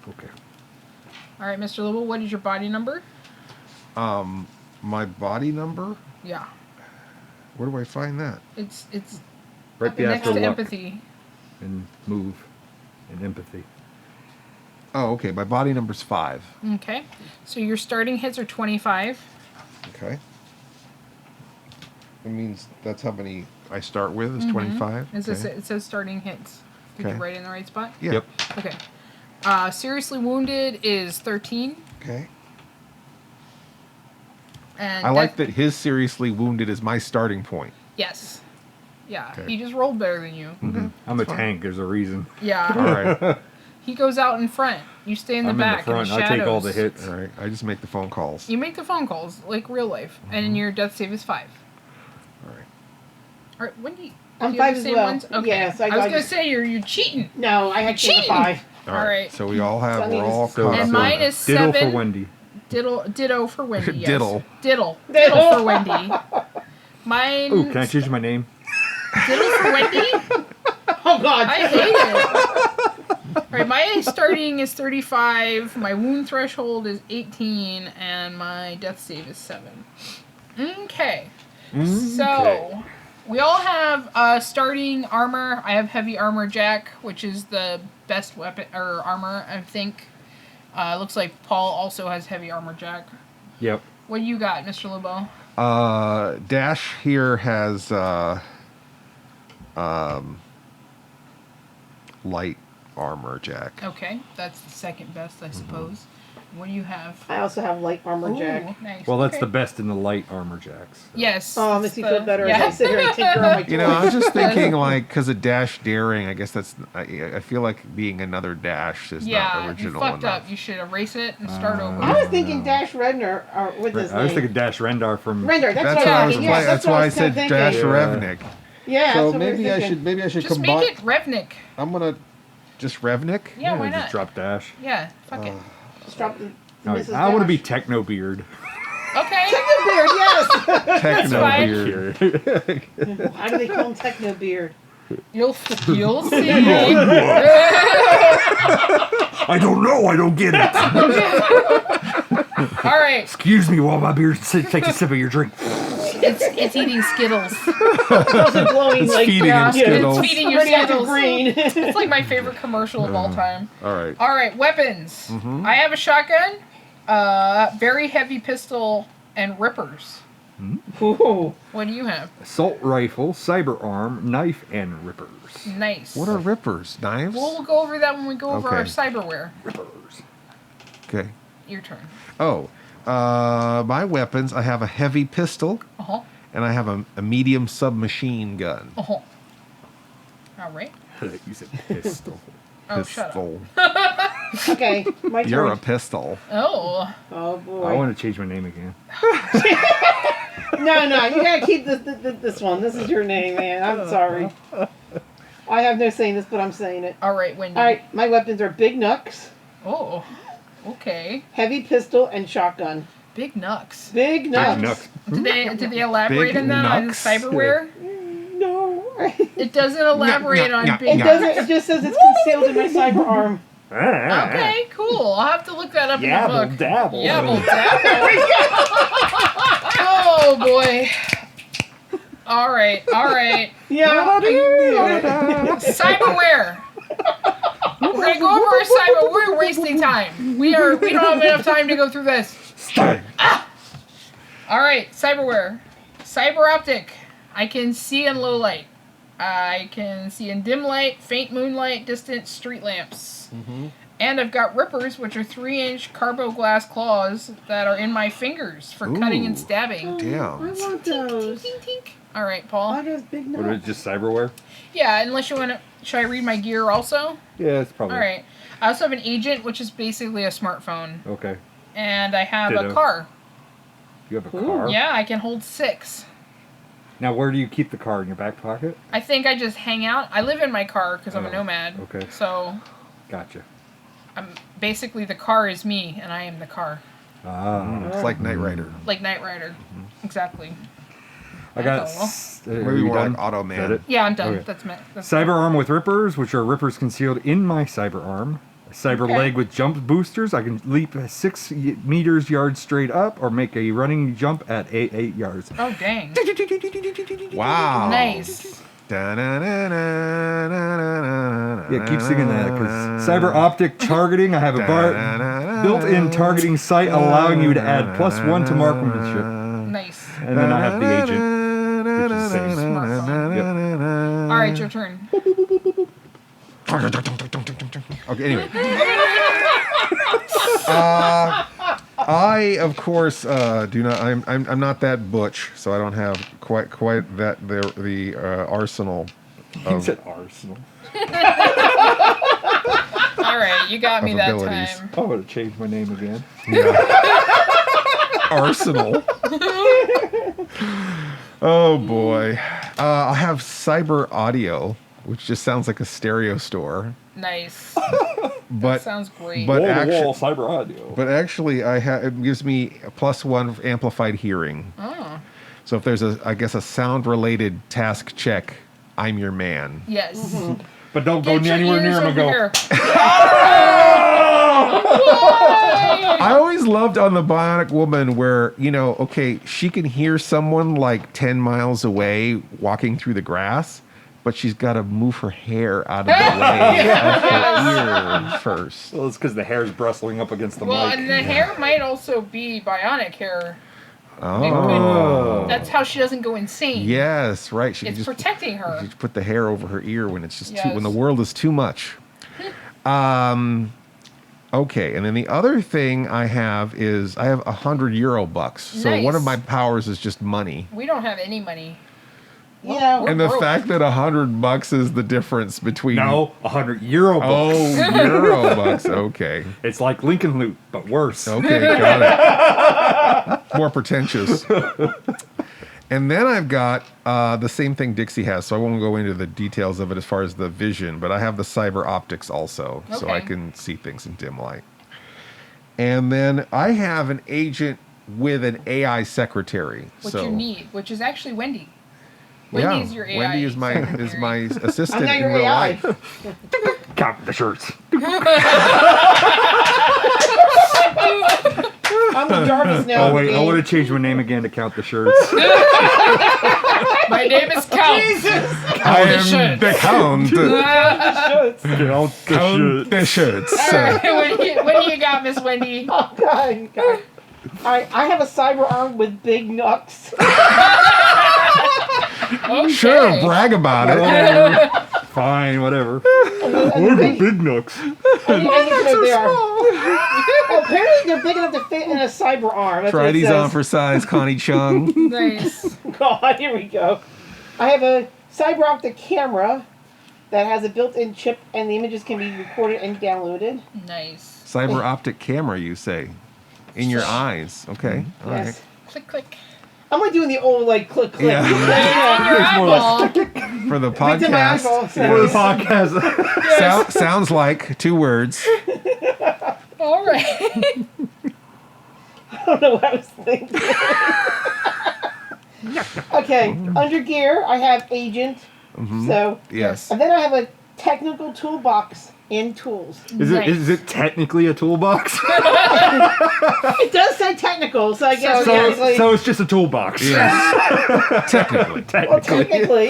Okay. All right, Mr. Lobo, what is your body number? My body number? Yeah. Where do I find that? It's Right next after to luck empathy. and move and empathy. Oh, okay. My body number's 5. Okay. So your starting hits are 25. Okay. It means that's how many I start with is 25. It says, Okay. it says starting hits. Did you Okay. write it in the right spot? Yeah. Yep. Okay. Seriously wounded is 13. Okay. And I like that his seriously wounded is my starting point. Yes. Yeah. Okay. He just rolled better than you. I'm a tank. There's a reason. Yeah. All right. He goes out in front. You stay in the I'm back. in the front. the I take all the shadows. hits. All right. I just make the phone calls. You make the phone calls like real life, and your death save is 5. All right. All right, Wendy. I'm do you have 5 the as same well. ones? Okay. Yes, I was I gonna say you're cheating. No, I had to take a Cheating. 5. All All right. So we all have. So We're all So- caught And up. mine is Ditto 7. for Wendy. Ditto for Wendy. Yes. Diddle. Diddle for Wendy. Mine. Ooh, can I change my name? Diddle for Wendy? Oh, God. I hate it. All right, my starting is 35. My wound threshold is 18, and my death save is 7. Okay. So we all have starting armor. I have heavy armor jack, which is the best weapon or armor, I think. Looks like Paul also has heavy armor jack. Yep. What do you got, Mr. Lobo? Dash here has light armor jack. Okay, that's the second best, I suppose. What do you have? I also have light armor jack. Nice. Well, that's okay. the best in the light armor jacks. Yes. Oh, it that's makes me feel better as yeah. I sit here and tinker on my toys. You know, I was just thinking, like, because of Dash daring, I guess that's. I feel like being another Dash is Yeah, not you original fucked enough. up. You should erase it and start over. I was thinking Dash Redner, or what's his I was name? thinking Dash Rendar from. Render, that's, That's what why I I was was. thinking. Yeah, That's why I said kinda Dash thinking. Revnik. Yeah, So that's what maybe I thinking. should Just combine. make it Revnik. I'm gonna just Revnik. Yeah, why Just not? drop Dash. Yeah, fuck it. Just drop the No, Mrs. I want to be Dash. Techno Beard. Okay. Technobeard, yes. Technobeard. Why do they call him Technobeard? You'll see. I don't know. I don't get it. All right. Excuse me while my beard takes a sip of your drink. It's eating Skittles. It's also glowing It's like feeding him Skittles. It's feeding your radioactive Skittles. green. It's like my favorite commercial of all time. All right. All right, weapons. I have a shotgun, very heavy pistol, and rippers. Ooh. What do you have? Assault rifle, cyber arm, knife, and rippers. Nice. What are rippers? Knives? We'll go over that when we go over Okay. our cyberware. Rippers. Okay. Your turn. Oh, my weapons. I have a heavy pistol, Uh-huh. and I have a medium submachine gun. Uh-huh. All right. You said pistol. Oh, shut up. Pistol. Okay, my turn. You're a pistol. Oh. Oh boy. I want to change my name again. No, you gotta keep this one. This is your name, man. I'm sorry. I have no saying this, but I'm saying it. All right, Wendy. All right, my weapons are big knucks, Oh. Okay. heavy pistol, and shotgun. Big nucks. Big knucks. Nuts. Did they elaborate Big on that on knucks? cyberware? No. It doesn't elaborate on yeah, big It knucks. doesn't. It just says it's concealed in my cyber arm. Okay, cool. I'll have to look that up in the book. dabble. Yabble dabble. Oh boy. All right. Yeah. Cyberware. We're gonna go over our cyber. We're wasting time. We don't have enough time to go through this. All right, cyberware. Cyber optic. I can see in low light. I can see in dim light, faint moonlight, distant street lamps. And I've got rippers, which are 3-inch carbo glass claws that are in my fingers for cutting and stabbing. I Damn. want those. Tink, tink. All right, Paul. Why those big What is knucks? it, just cyberware? Yeah, unless you want to. Should I read my gear also? Yeah, it's probably. All right. I also have an agent, which is basically a smartphone. Okay. And I have a Ditto. car. You have a car? Yeah, I can hold 6. Now, where do you keep the car? In your back pocket? I think I just hang out. I live in my car because I'm a Oh, nomad. okay. So Gotcha. I'm basically the car is me, and I am the car, Ah. It's like Knight Rider. like Knight Rider. Exactly. I got. Oh. Maybe more like Auto Is that Man. it? Yeah, I'm done. Okay. That's Cyber arm with rippers, which are rippers concealed in my cyber arm. A cyber Okay. leg with jump boosters. I can leap 6 meters yards straight up or make a running jump at 8 yards. Oh dang! Wow. Nice. Yeah, keep singing that because cyber optic targeting. I have a built-in targeting sight allowing you to add +1 to marksmanship, Nice. and then I have the agent, which is the same. Smartphone. All right, your turn. Okay, anyway. I, of course, do not. I'm not that butch, so I don't have quite that the arsenal. He said arsenal. All right, you got me Of that abilities. time. I would have changed my name again. Arsenal. Oh boy. I have cyber audio, which just sounds like a stereo store. Nice. But Sounds great. but actually, cyber audio. but actually, it gives me a +1 for amplified hearing. Oh. So if there's a sound-related task check, I'm your man. Yes. But don't go Get your anywhere near ears him and over go. here. I always loved on the Bionic Woman where, okay, she can hear someone like 10 miles away walking through the grass, but she's got to move her hair out of the way of her ear first. Well, it's because the hair's bristling up against the Well, mic. and the hair might also be bionic hair. Oh. That's how she doesn't go insane. Yes, right. She can It's just protecting her. she put the hair over her ear when it's just Yes. when the world is too much. Okay, and then the other thing I have is I have €100 bucks. So one of Nice. my powers is just money. We don't have any money. Yeah. We're And the broke. fact that $100 is the difference between No, €100 bucks. Oh, Euro bucks. Okay. It's like Lincoln Loot, but worse. Okay, got it. More pretentious. And then I've got the same thing Dixie has, so I won't go into the details of it as far as the vision, but I have the cyber optics also, so I Okay. can see things in dim light. And then I have an agent with an AI secretary. What so, you need, which is actually Wendy. Yeah, Wendy is your AI. Wendy is my secretary. assistant I'm not in your real AI. life. Count the shirts. I'm the Jarvis now. Oh wait, I want to change my name again to Count the Shirts. My name is Count. I am the Count. Count the Shirts. The shirts. All right, what do you got, Miss Wendy? Oh, God. Alright, I have a cyber arm with big knucks. Okay. Sure, brag about it. Fine, whatever. And Big nooks. you can know they are. Well, apparently they're big enough to fit in a cyber arm. That's Try what it these says. on for size, Connie Chung. Nice. God, here we go. I have a cyber optic camera that has a built-in chip, and the images can be recorded and downloaded. Nice. Cyber optic camera, you say? In your eyes. Okay. All right. Yes. Click, click. I'm like doing the old like click. Yeah. And your eyeball. For the It's in my podcast. eyeball, so- For the podcast. Sounds like 2 words. All right. I don't know what I was thinking. Okay, under gear, I have agent. So, Yes. and then I have a technical toolbox and tools. Is it technically a toolbox? It does say technical, so I guess So- yeah, it's like, So it's just a toolbox. Yes. Technically. well, technically.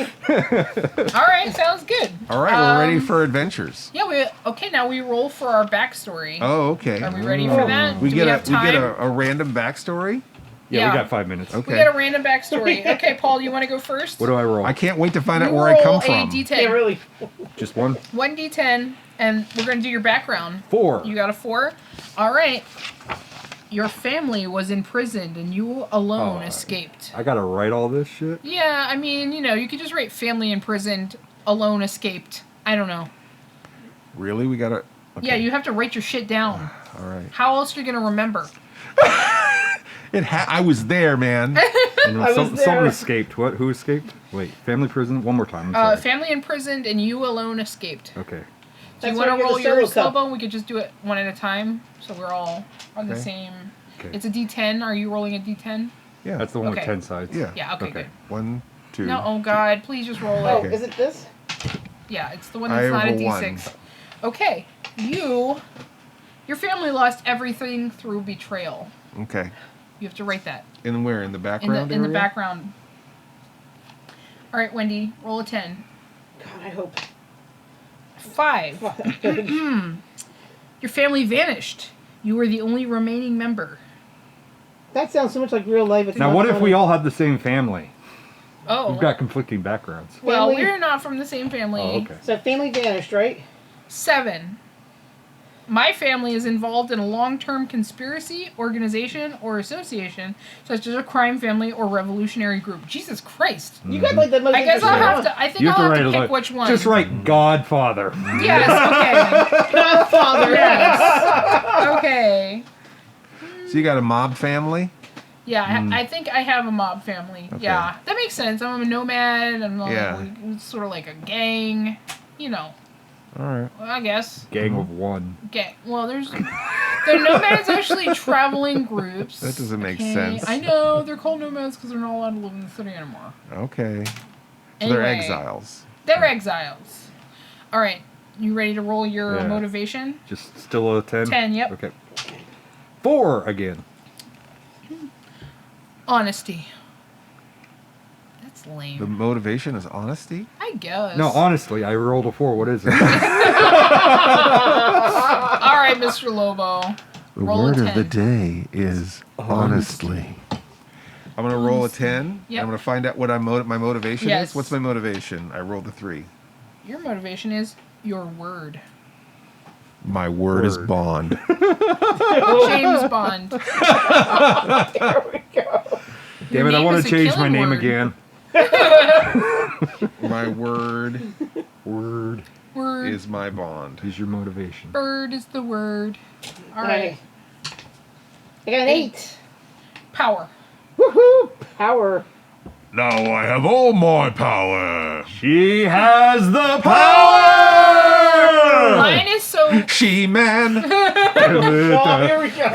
All right, sounds good. All right, we're ready for adventures. Yeah, now we roll for our backstory. Oh, okay. Are we ready for that? We Do get we have time? a random backstory. Yeah, Yeah. we got 5 minutes. Okay. We got a random backstory. Okay, Paul, you want to go first? What do I roll? I can't wait to find You out where I come roll from. a D10. Yeah, really. Just one? 1d10, and we're going to do your background. 4. You got a 4? All right. Your family was imprisoned, and you alone escaped. I gotta write all this shit? Yeah, I mean, you could just write family imprisoned, alone escaped. I don't know. Really? We gotta. Yeah, you have to write your shit down. All right. How else are you going to remember? I was there, man. And I was there. someone escaped. What? Who escaped? Wait, family prison? One more time. I'm sorry. Family imprisoned, and you alone escaped. Okay. Do you That's want where to I get roll the yours, solo cup. Lobo? We could just do it one at a time, so we're all on the Okay. same. Okay. It's a D10. Are you rolling a D10? Yeah. That's the one Okay. with 10 sides. Yeah. Yeah. Okay. Okay. Good. 1, 2. No. Oh God! Please just roll it. Oh, Okay. is it this? Yeah, it's the one I that's not a have a D6. Okay. Your family lost everything through betrayal. Okay. You have to write that And where? In the background? in the area? background. All right, Wendy, roll a 10. God, I hope. 5. Your family vanished. You were the only remaining member. That sounds so much like real life. It's Now, not what if funny. we all have the same family? Oh. We've got conflicting backgrounds. Well, Family- we're not from the same family. Oh, okay. So family vanished, right? 7. My family is involved in a long-term conspiracy, organization, or association, such as a crime family or revolutionary group. Jesus Christ. You got like the most. I guess I'll interesting have one. to. I think You have I'll to have write to it pick like which one. Just write Godfather. Yes. Okay. Godfather. Yes. Okay. So you got a mob family? Yeah, I think I have a mob family. Okay. Yeah, that makes sense. I'm a nomad. I'm like, Yeah. it's sort of like a gang. All right. Well, I guess. Gang of one. Gang. Well, they're nomads actually traveling groups. That doesn't make Okay, sense. I know they're called nomads because they're not allowed to live in the city anymore. Okay. So they're Anyway. exiles. They're exiles. All right, you ready to roll your Yeah. motivation? Just still a 10? 10. Yep. Okay. 4 again. Honesty. That's lame. The motivation is honesty? I guess. No, honestly, I rolled a 4. What is it? All right, Mr. Lobo. The Roll a word of 10. the day is honestly. I'm going to roll a 10. Yep. I'm going to find out what my motivation Yes. is. What's my motivation? I rolled a 3. Your motivation is your word. My word is Word. Bond. James Bond. There we go. Damn it, I name want is to a change my killing name word. again. My word Word Word. is my bond. is your motivation. Bird is the word. All right. I got an 8. Power. Woohoo! Power. Now I have all my power. She has the power! Mine is so. She-Man. Oh, here we go. I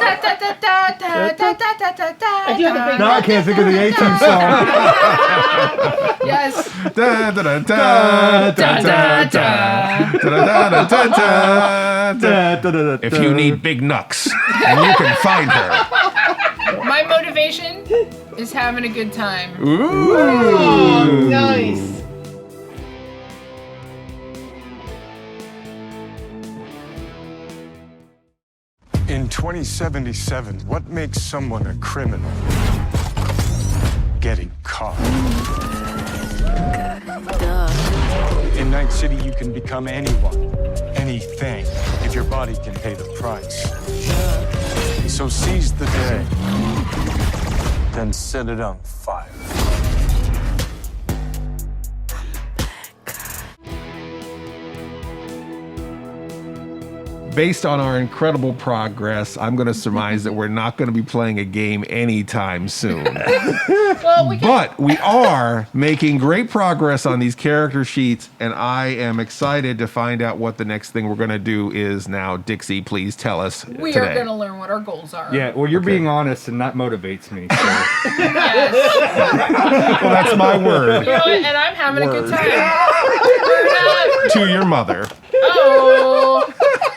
do have a big Now I can't think of the A-Team song. Yes. Da, da, da, da, da, da, da, da, da, da, da. If you need big knucks, you can find her. My motivation is having a good time. Oh, nice. In 2077, what makes someone a criminal? Getting caught. In Night City, you can become anyone, anything, if your body can pay the price. So seize the day, then set it on fire. Based on our incredible progress, I'm going to surmise that we're not going to be playing a game anytime soon. Well, But we are making great progress on these character sheets, and I am excited to find out what the next thing we're going to do is now. Dixie, please tell us we today. are going to learn what our goals are. Yeah, well, you're being honest, and that motivates me. So. Yes. Well, that's my word. You know what? And I'm having a good time. We're not. To your mother. Oh.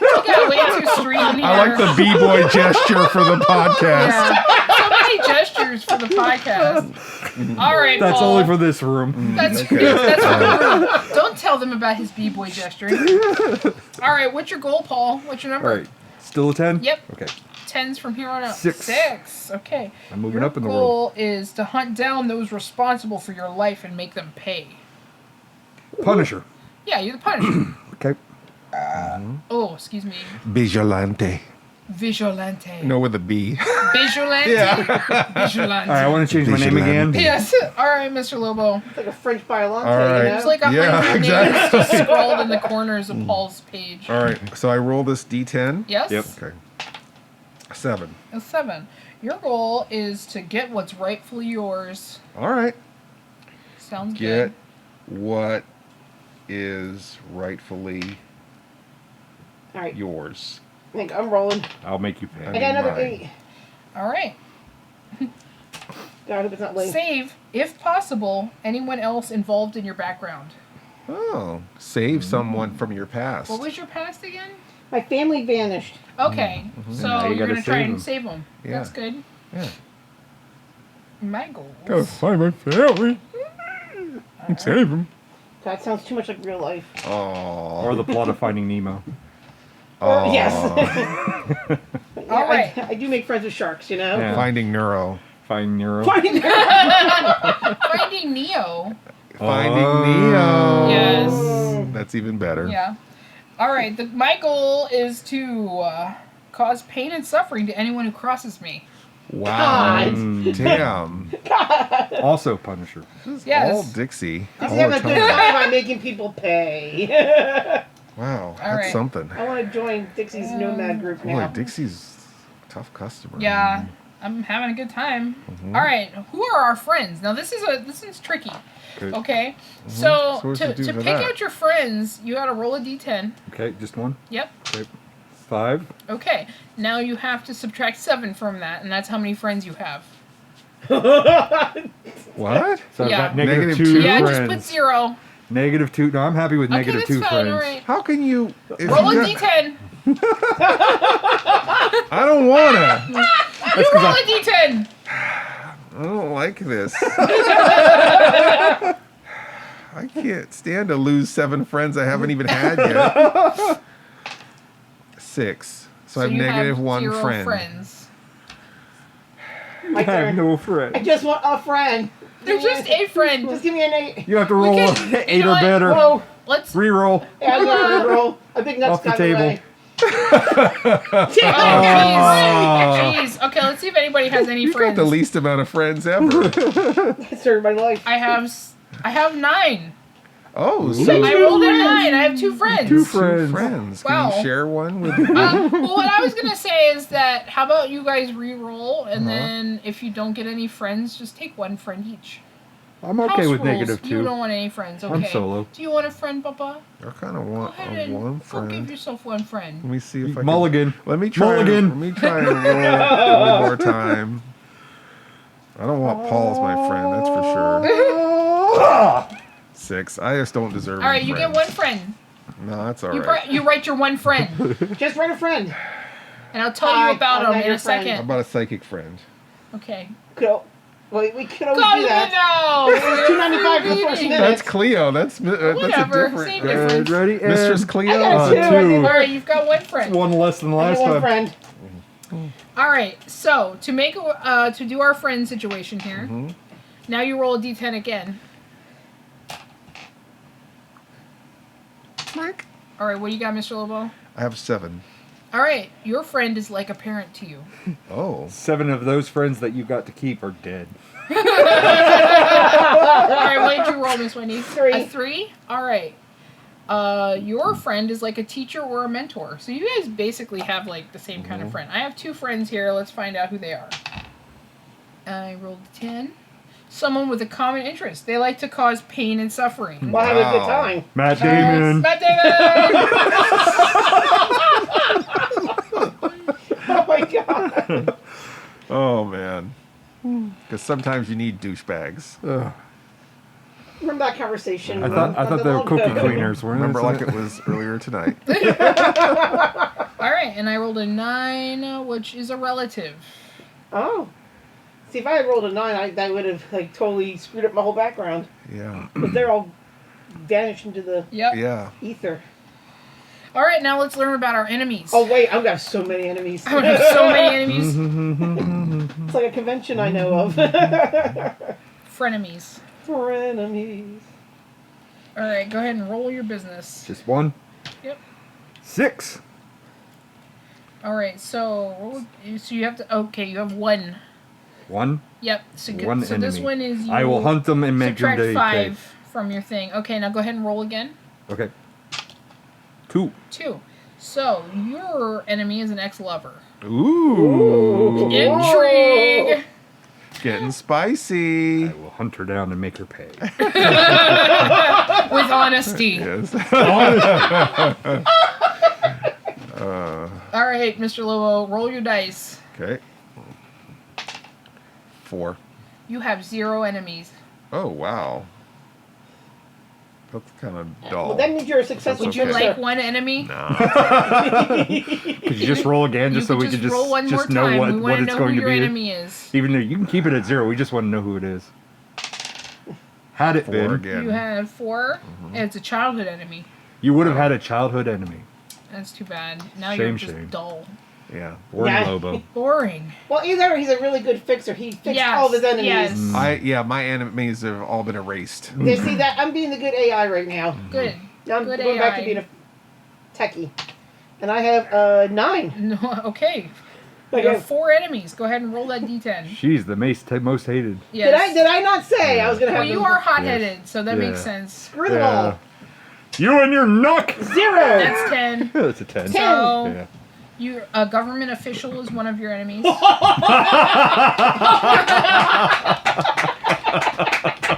You got way too street here. I like the b-boy gesture for the podcast. Yeah. So many gestures for the podcast. All right, That's Paul. only for this room. That's for the room. Don't tell them about his b-boy gesturing. All right, what's your goal, Paul? What's your number? All right. Still a 10? Yep. Okay. 10s from here on out. 6. Okay. I'm moving Your up in the goal is to hunt down those responsible for your life and make them pay. Punisher. Yeah, you're the Punisher. Okay. Oh, excuse me. Vigilante. Vigilante. No, with a B. Vigilante? Vigilante. All right, I want to change my name again. Yes. All right, Mr. Lobo. It's like a French violante, All right. you know? There's like 100 names just scrawled in the corners of Paul's page. All right, so I roll this D10. Yes? Yep. Okay. 7. A 7. Your goal is to get what's rightfully yours. All right. Sounds Get good. what is rightfully All right. yours. I think I'm rolling. I'll make you pay. I got another mine. 8. All right. God, I hope it's not late. Save, if possible, anyone else involved in your background. Oh, save someone from your past. What was your past again? My family vanished. Okay, Now so you you're gotta going to try save and them. save them. Yeah. That's good. Yeah. My goals. Go find my family and save them. That sounds too much like real life. Oh. Or the plot of Finding Nemo. Yes. All right. I do make friends with sharks, you know? Yeah. Finding Neuro. Finding Nero. Finding Neo. Finding Neo. Yes. That's even better. Yeah. All right. My goal is to cause pain and suffering to anyone who crosses me. Wow. God. Damn. Also Punisher. Yes. All Dixie. He's all having the a good time. time by making people pay. Wow. All That's right. something. I want to join Dixie's Nomad group Boy, now. Dixie's a tough customer. Yeah. I'm having a good time. Mm-hmm. All right. Who are our friends? Now this is tricky. Okay. Okay. So So what's to to do pick for that? out your friends, you got to roll a d10. Okay, just one. Yep. Okay. 5. Okay. Now you have to subtract 7 from that, and that's how many friends you have. What? So I've Yeah. got negative Negative 2 2 Yeah, friends. just put 0. Negative 2. No, I'm happy with Okay, negative that's 2 fine. friends. All right. How can you... if Roll a you got- d10. I don't want to. You roll a d10. I don't like this. I can't stand to lose 7 friends I haven't even had yet. 6. So I have you negative 1 0 friend. friends. My I have turn. no I friend. just want a friend. There's just a friend. Just give me an 8. You have to roll can- you 8 know or what? better. Whoa. Let's. Reroll. Yeah, I'm going to roll. A big nuts Off the got table. away. Oh, jeez. Okay, let's see if anybody has any You've got friends. the least amount of friends ever. Served my life. I have 9. Oh, I so rolled a 9. I have 2 friends. 2 2 friends. friends. Wow. Can you share one with Well, what I was gonna say is that how about you guys re-roll, and then if you don't get any friends, just take 1 friend each. I'm okay House with rules. -2. You don't want any friends, okay? I'm solo. Do you want a friend, Papa? I kind of want Go ahead and one go give friend. yourself one friend. Let me see if I can. Mulligan. Let me try. Mulligan. Let me try and roll one more time. I don't want Paul as my friend. That's for sure. 6. I just don't deserve. All right, any you get friends. one friend. No, that's all right. You write your one friend, Just write a friend. and I'll tell you about I'm him not in your a friend. How second. about a psychic friend? Okay. Well, we could always Go do that. now. It's $2.95 for the first minute. That's Cleo. That's a Whatever, different. same difference. Ready? Mistress And Cleo. I got a 2. I two. think All right, you've got one friend. one less than I last got one time. friend. All right, so to make to do our friend situation here, now you roll a d10 again. Mark. All right, what do you got, Mr. Lobo? I have 7. All right, your friend is like a parent to you. Oh. 7 of those friends that you got to keep are dead. All right, what did you roll, Miss Wendy? 3. A 3? All right. Your friend is like a teacher or a mentor. So you guys basically have like the same kind of friend. I have 2 friends here. Let's find out who they are. I rolled a 10. Someone with a common interest. They like to cause pain and suffering. We'll have a good time. Matt Damon. Matt Damon! Oh my god. Oh man. Because sometimes you need douchebags. Remember that conversation? I thought they were cookie cleaners, weren't Remember, they? like it was earlier tonight. All right, and I rolled a 9, which is a relative. Oh. See, if I had rolled a 9, that would have like totally screwed up my whole background. Yeah. But they're all vanished into the Yeah. ether. All right, now let's learn about our enemies. Oh wait, I've got so many enemies. I have so many enemies. It's like a convention I know of. Frenemies. Frenemies. All right, go ahead and roll your business. Just 1? Yep. 6. All right, so you have to. Okay, you have 1. 1? Yep. So, One so this enemy. one is. I will hunt them and make them subtract day 5 from your thing. Okay, now go ahead and roll again. Okay. 2. 2. So your enemy is an ex-lover. Ooh. Intrigue. Getting spicy. I will hunt her down and make her pay. With honesty. Yes. All right, Mr. Lobo, roll your dice. Okay. 4. You have 0 enemies. Oh wow. That's kind of dull. Well, that means you're a successful Would you okay. like 1 enemy? Could you just roll again just so we could roll one more just know time. We what want to it's know going who to your be? enemy is. Even though you can keep it at 0, we just want to know who it is. Had it 4 been, again. You had 4. And it's a childhood enemy. you would have had a childhood enemy. That's too bad. Now Shame, you're just shame. dull. Yeah. Boring Yeah. Lobo. Boring. Well, either he's a really good fixer. He fixed all of his enemies. Yes. My enemies have all been erased. You see that? I'm being the good AI right now. Good. I'm Good going back AI. to being a techie. And I have 9. No, okay. You Okay. have 4 enemies. Go ahead and roll that d10. She's the most hated. Yes. Did I not say I was going to have Well, you them? are hot-headed, so that Yeah. makes sense. Screw them all. You and your knuck! 0. That's 10. That's a 10. So, Yeah. a government official is one of your enemies.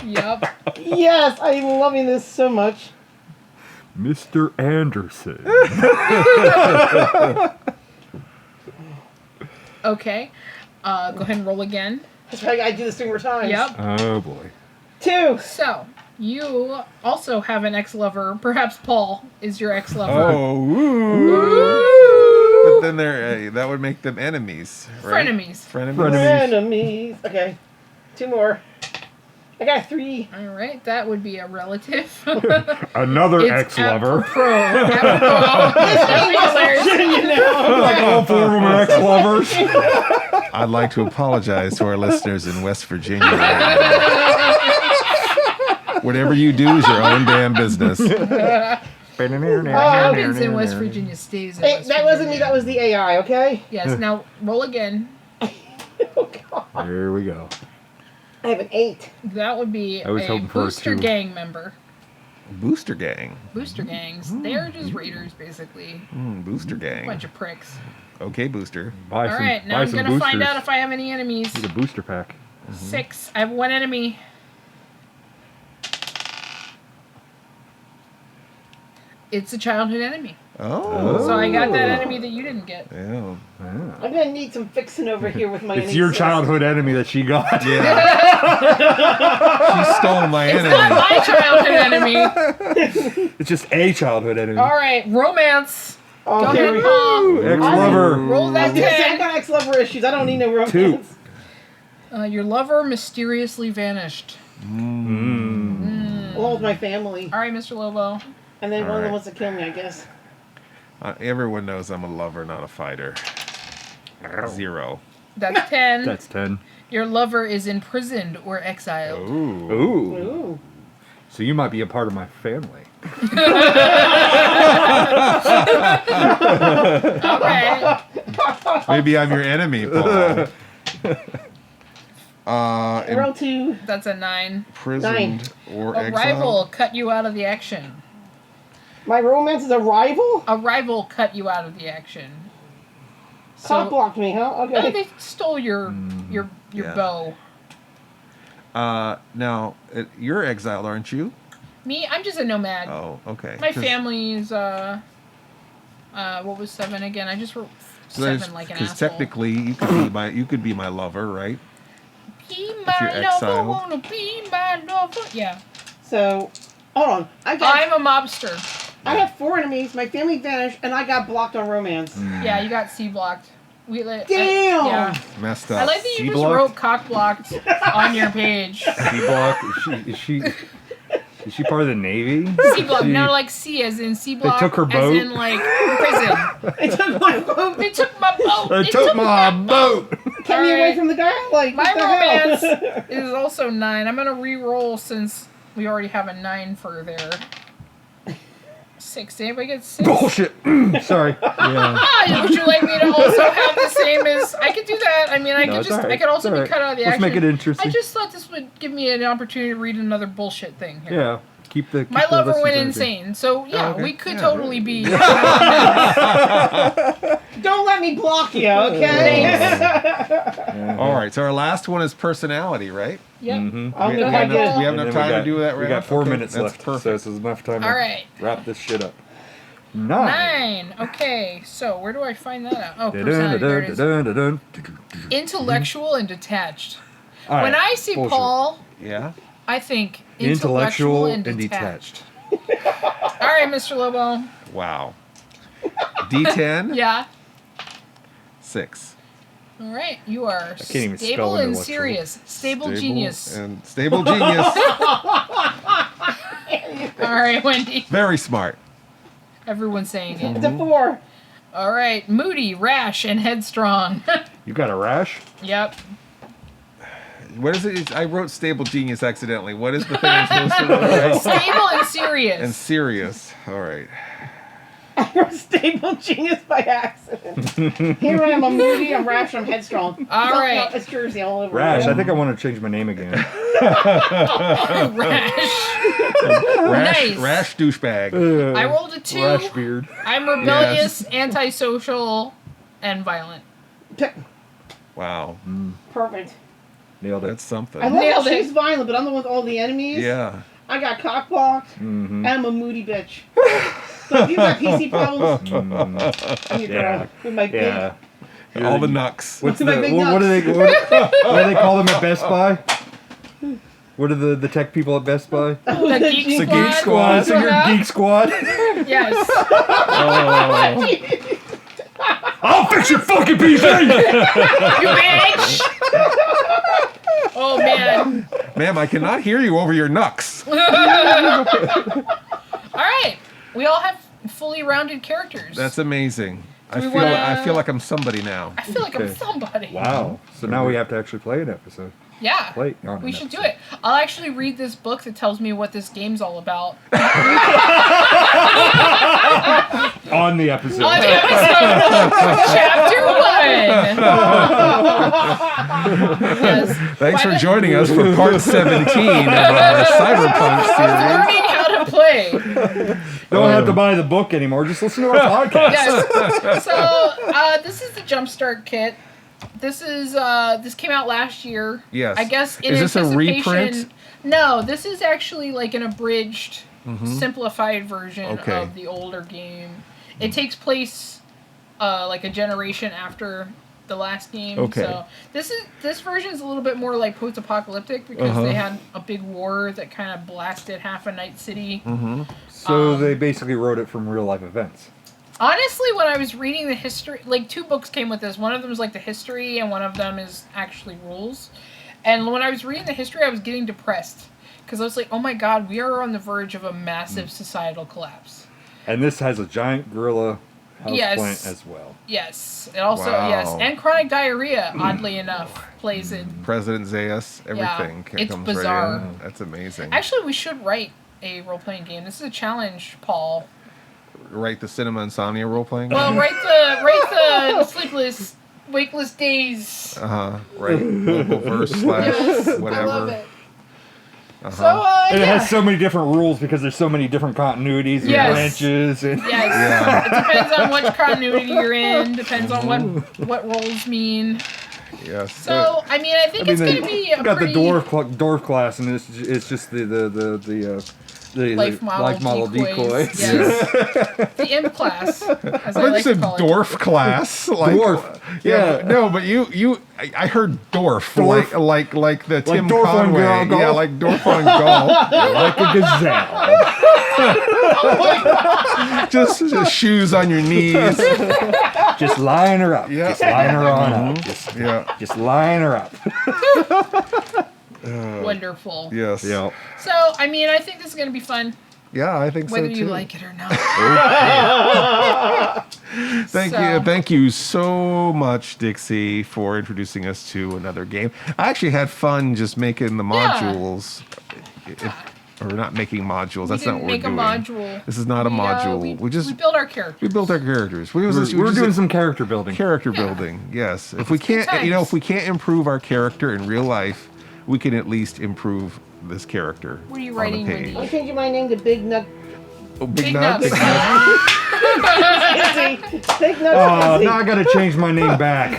Yep. Yes, I'm loving this so much. Mr. Anderson. Okay. Go ahead and roll again. That's why I got to do this 3 more times. Yep. Oh boy. 2. So, you also have an ex-lover. Perhaps Paul is your ex-lover. Oh. Ooh. But then that would make them enemies, right? Frenemies. Frenemies. Enemies. Okay. 2 more. I got a 3. All right, that would be a relative. Another It's ex-lover. apropos. That'd be hilarious. Like all 4 of them are ex-lovers. I'd like to apologize to our listeners in West Virginia. Whatever you do is your own damn business. What happens in West Virginia stays in Hey, West that wasn't me. That was the AI, okay? Yes, now roll again. Oh, God. Here we go. I have an 8. That would be I was a hoping for a booster 2. gang member. Booster gang. Booster gangs. They're just raiders, basically. Booster gang. Bunch of pricks. Okay, booster. Buy All some, right, now buy I'm some going to boosters. find out if I have any enemies. Need a booster pack. 6. I have 1 enemy. It's a childhood enemy. Oh. So I got that enemy that you didn't get. Yeah. I'm going to need some fixing over here with my It's your childhood enemy that she got. Yeah. She stole my It's enemy. not my childhood enemy. It's just a childhood enemy. All right, romance. Oh, Go there ahead, we Paul. Ex-lover. Roll that I 10. got ex-lover issues. I don't need no romance. 2. Your lover mysteriously vanished. Along with my family. All right, Mr. Lobo. And then one of them right. wants to kill me, I guess. Everyone knows I'm a lover, not a fighter. 0. That's 10. That's 10. Your lover is imprisoned or exiled. Ooh. Ooh. So you might be a part of my family. All right. Maybe I'm your enemy, Paul. Roll 2. That's a 9. Imprisoned or A exiled. rival cut you out of the action. My romance is a rival? A rival cut you out of the action. Cock blocked me, huh? No, Okay. they stole your yeah. bow. Now, you're exiled, aren't you? Me, I'm just a nomad. Oh, okay. My family's what was 7 again? I just wrote 7 like an asshole. Because technically, you could be my lover, right? Be you're my lover, exiled. wanna be my lover. Yeah. So, hold on. I'm a mobster. I have 4 enemies. My family vanished, and I got blocked on romance. Yeah, you got C blocked. Damn! Yeah. Messed up. I like that you just C-blocked? wrote cock blocked on your page. C-block? Is she part of the Navy? C block, no, like C as in C block. took her As boat? in like prison. They took my boat. They took my boat. They took my boat! Get me away from the guy. Like, My what the hell? romance is also 9. I'm gonna re-roll since we already have a 9 for there. 6. Did anybody get 6? Bullshit! Sorry. Yeah. Would you like me to also have the same as? I could do that. I mean, I No, could it's just. all right. I could also It's all be right. cut out of the Let's action. make it interesting. I just thought this would give me an opportunity to read another bullshit thing here. Yeah. Keep the My lover listeners went entertained. insane. So yeah, okay. we could Yeah. totally be. Don't let me block you, okay? All right, so our last one is personality, right? Yep. Mm-hmm. I'll We go have ahead enough, and we have And enough then time to do that right We got 4 minutes that's left, perfect. so this is enough time All to right. wrap this shit up. 9. 9. Okay, so where do I find that out? Oh, personality. There it is. Dun-dun-dun-dun-dun. Intellectual and detached. All right, When I see bullshit. Paul, Yeah. I think Intellectual and and detached. All right, Mr. Lobo. Wow. D10. Yeah. 6. All right, you are can't even spell stable and intellectual. serious. Stable genius. And stable genius. All right, Wendy. Very smart. Everyone's saying it. It's a 4. All right, moody, rash, and headstrong. You got a rash? Yep. What is it? I wrote stable genius accidentally. What is the thing I'm supposed to write? Stable and serious. And serious. All right. I wrote stable genius by accident. Here I am, I'm moody, I'm rash, I'm headstrong. All No, right. it's Jersey all over. Rash. I think I want to change my name again. Rash. Nice. Rash douchebag. I rolled a 2. Rash beard. I'm rebellious, antisocial, and violent. Wow. Perfect. Nailed it. That's something. I love how Nailed it. she's violent, but I'm the one with all the enemies. Yeah. I got cock blocked, Mm-hmm. and I'm a moody bitch. So if you got PC problems, I'm your girl. With my big... Yeah. All the knucks. What's My the big what do they nuts. what do they call them at Best Buy? What are the tech people at Best Buy? The Geek Geek Squad. Squad. So you're Yeah. Geek Squad. Yes. I'll fix your fucking PC. You bitch. Oh man. Ma'am, I cannot hear you over your knucks. All right. We all have fully rounded characters. That's amazing. I we feel wanna- I feel like I'm somebody now. I feel like I'm Okay. somebody. Wow. So now we have to actually play an episode. Yeah. Play on We an should do episode. it. I'll actually read this book that tells me what this game's all about. On the episode. On the episode, Chapter 1. Yes. Thanks By for the- joining us for part 17 of our Cyberpunk series. Learning how to play. Don't have to buy the book anymore. Just listen to our podcast. Yes. So this is the Jumpstart Kit. This is this came out last year. Yes. I guess in Is this a anticipation. reprint? No, this is actually like an abridged simplified version of the older game. It takes place like a generation after the last game. Okay. So this version is a little bit more like post-apocalyptic because they had a big war that kind of blasted half a Night City. So they basically wrote it from real life events. Honestly, when I was reading the history, like 2 books came with this. One of them is like the history, and one of them is actually rules. And when I was reading the history, I was getting depressed because I was like, "Oh my God, we are on the verge of a massive societal collapse." And this has a giant gorilla houseplant as well. Yes. It also and chronic diarrhea, oddly enough, plays in. President Zaius, everything it's comes bizarre. right in. That's amazing. Actually, we should write a role-playing game. This is a challenge, Paul. Write the Cinema Insomnia role-playing Well, game? write the Sleepless, Wakeless Days. Right. Loboverse / whatever. I love it. So, And it has so many different rules because there's so many different continuities and branches. And Yes. It depends on which continuity you're in. Depends on what roles mean. Yes. So, I mean, I think it's going to be a got pretty... the dwarf class, and it's just the life model decoy. Yes. The imp class, as I I like said to call it. dwarf class. Like, Dwarf. Yeah. No, but I heard dwarf. Like the Tim Dwarf on Conway. Golf. Yeah, like dwarf on golf. Like a gazelle. just shoes on your knees. Just line her up. Yeah. Just line her on up. Just line her up. Wonderful. Yes. Yeah. So, I mean, I think this is going to be fun, Yeah, I think whether so too. you like it or not. Thank you so much, Dixie, for introducing us to another game. I actually had fun just making the modules. Or not making modules. That's not what we're doing. We didn't make a module. This is not a module. We We built our characters. We built our characters. We're doing some character building. Character building. Yes. If we can't, times. if we can't improve our character in real life, we can at least improve this character. What are you on writing, the page. Wendy? I'm changing my name to Big Nut. Oh, Big Big Nuts. Nuts. Big Nut. Oh, now I got to change my name back.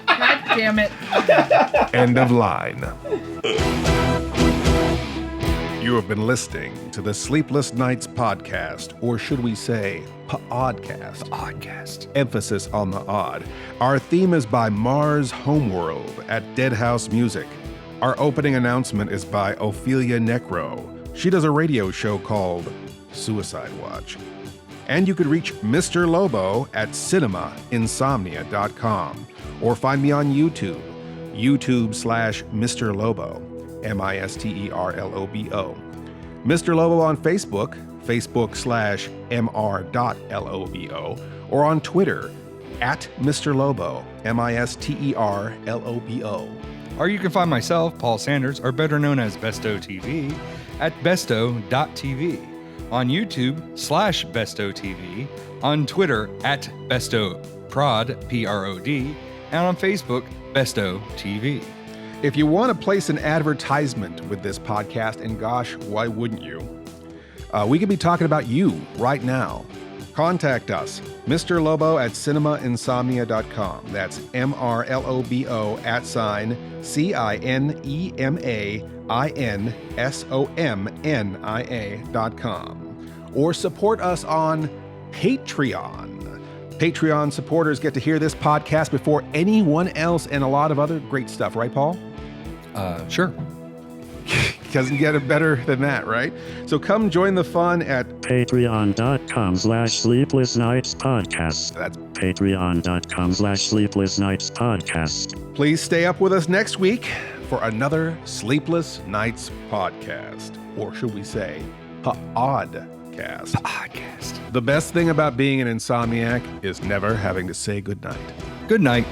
God damn it. End of line. You have been listening to the Sleepless Nights podcast, or should we say, pODDcast. Oddcast. Emphasis on the odd. Our theme is by Mars Homeworld at Deadhouse Music. Our opening announcement is by Ophelia Necro. She does a radio show called Suicide Watch. And you could reach Mr. Lobo at cinemainsomnia.com or find me on YouTube, YouTube/Mr. Lobo, MISTERLOBO. Mr. Lobo on Facebook, Facebook/MR.LOBO, or on Twitter, at Mr. Lobo, MISTERLOBO. Or you can find myself, Paul Sanders, or better known as Bestow TV, at bestow.tv, on YouTube /Bestow TV, on Twitter at Bestow Prod, PROD, and on Facebook, Bestow TV. If you want to place an advertisement with this podcast, and gosh, why wouldn't you? We could be talking about you right now. Contact us, Mr. Lobo at cinemainsomnia.com. That's MRLOBO @CINEMAINSOMNIA.com. Or support us on Patreon. Patreon supporters get to hear this podcast before anyone else and a lot of other great stuff, right, Paul? Sure. Doesn't get it better than that, right? So come join the fun at Patreon.com/Sleepless Nights Podcast. That's Patreon.com/Sleepless Nights Podcast. Please stay up with us next week for another Sleepless Nights podcast. Or should we say, pODDcast. Oddcast. The best thing about being an insomniac is never having to say goodnight. Good night.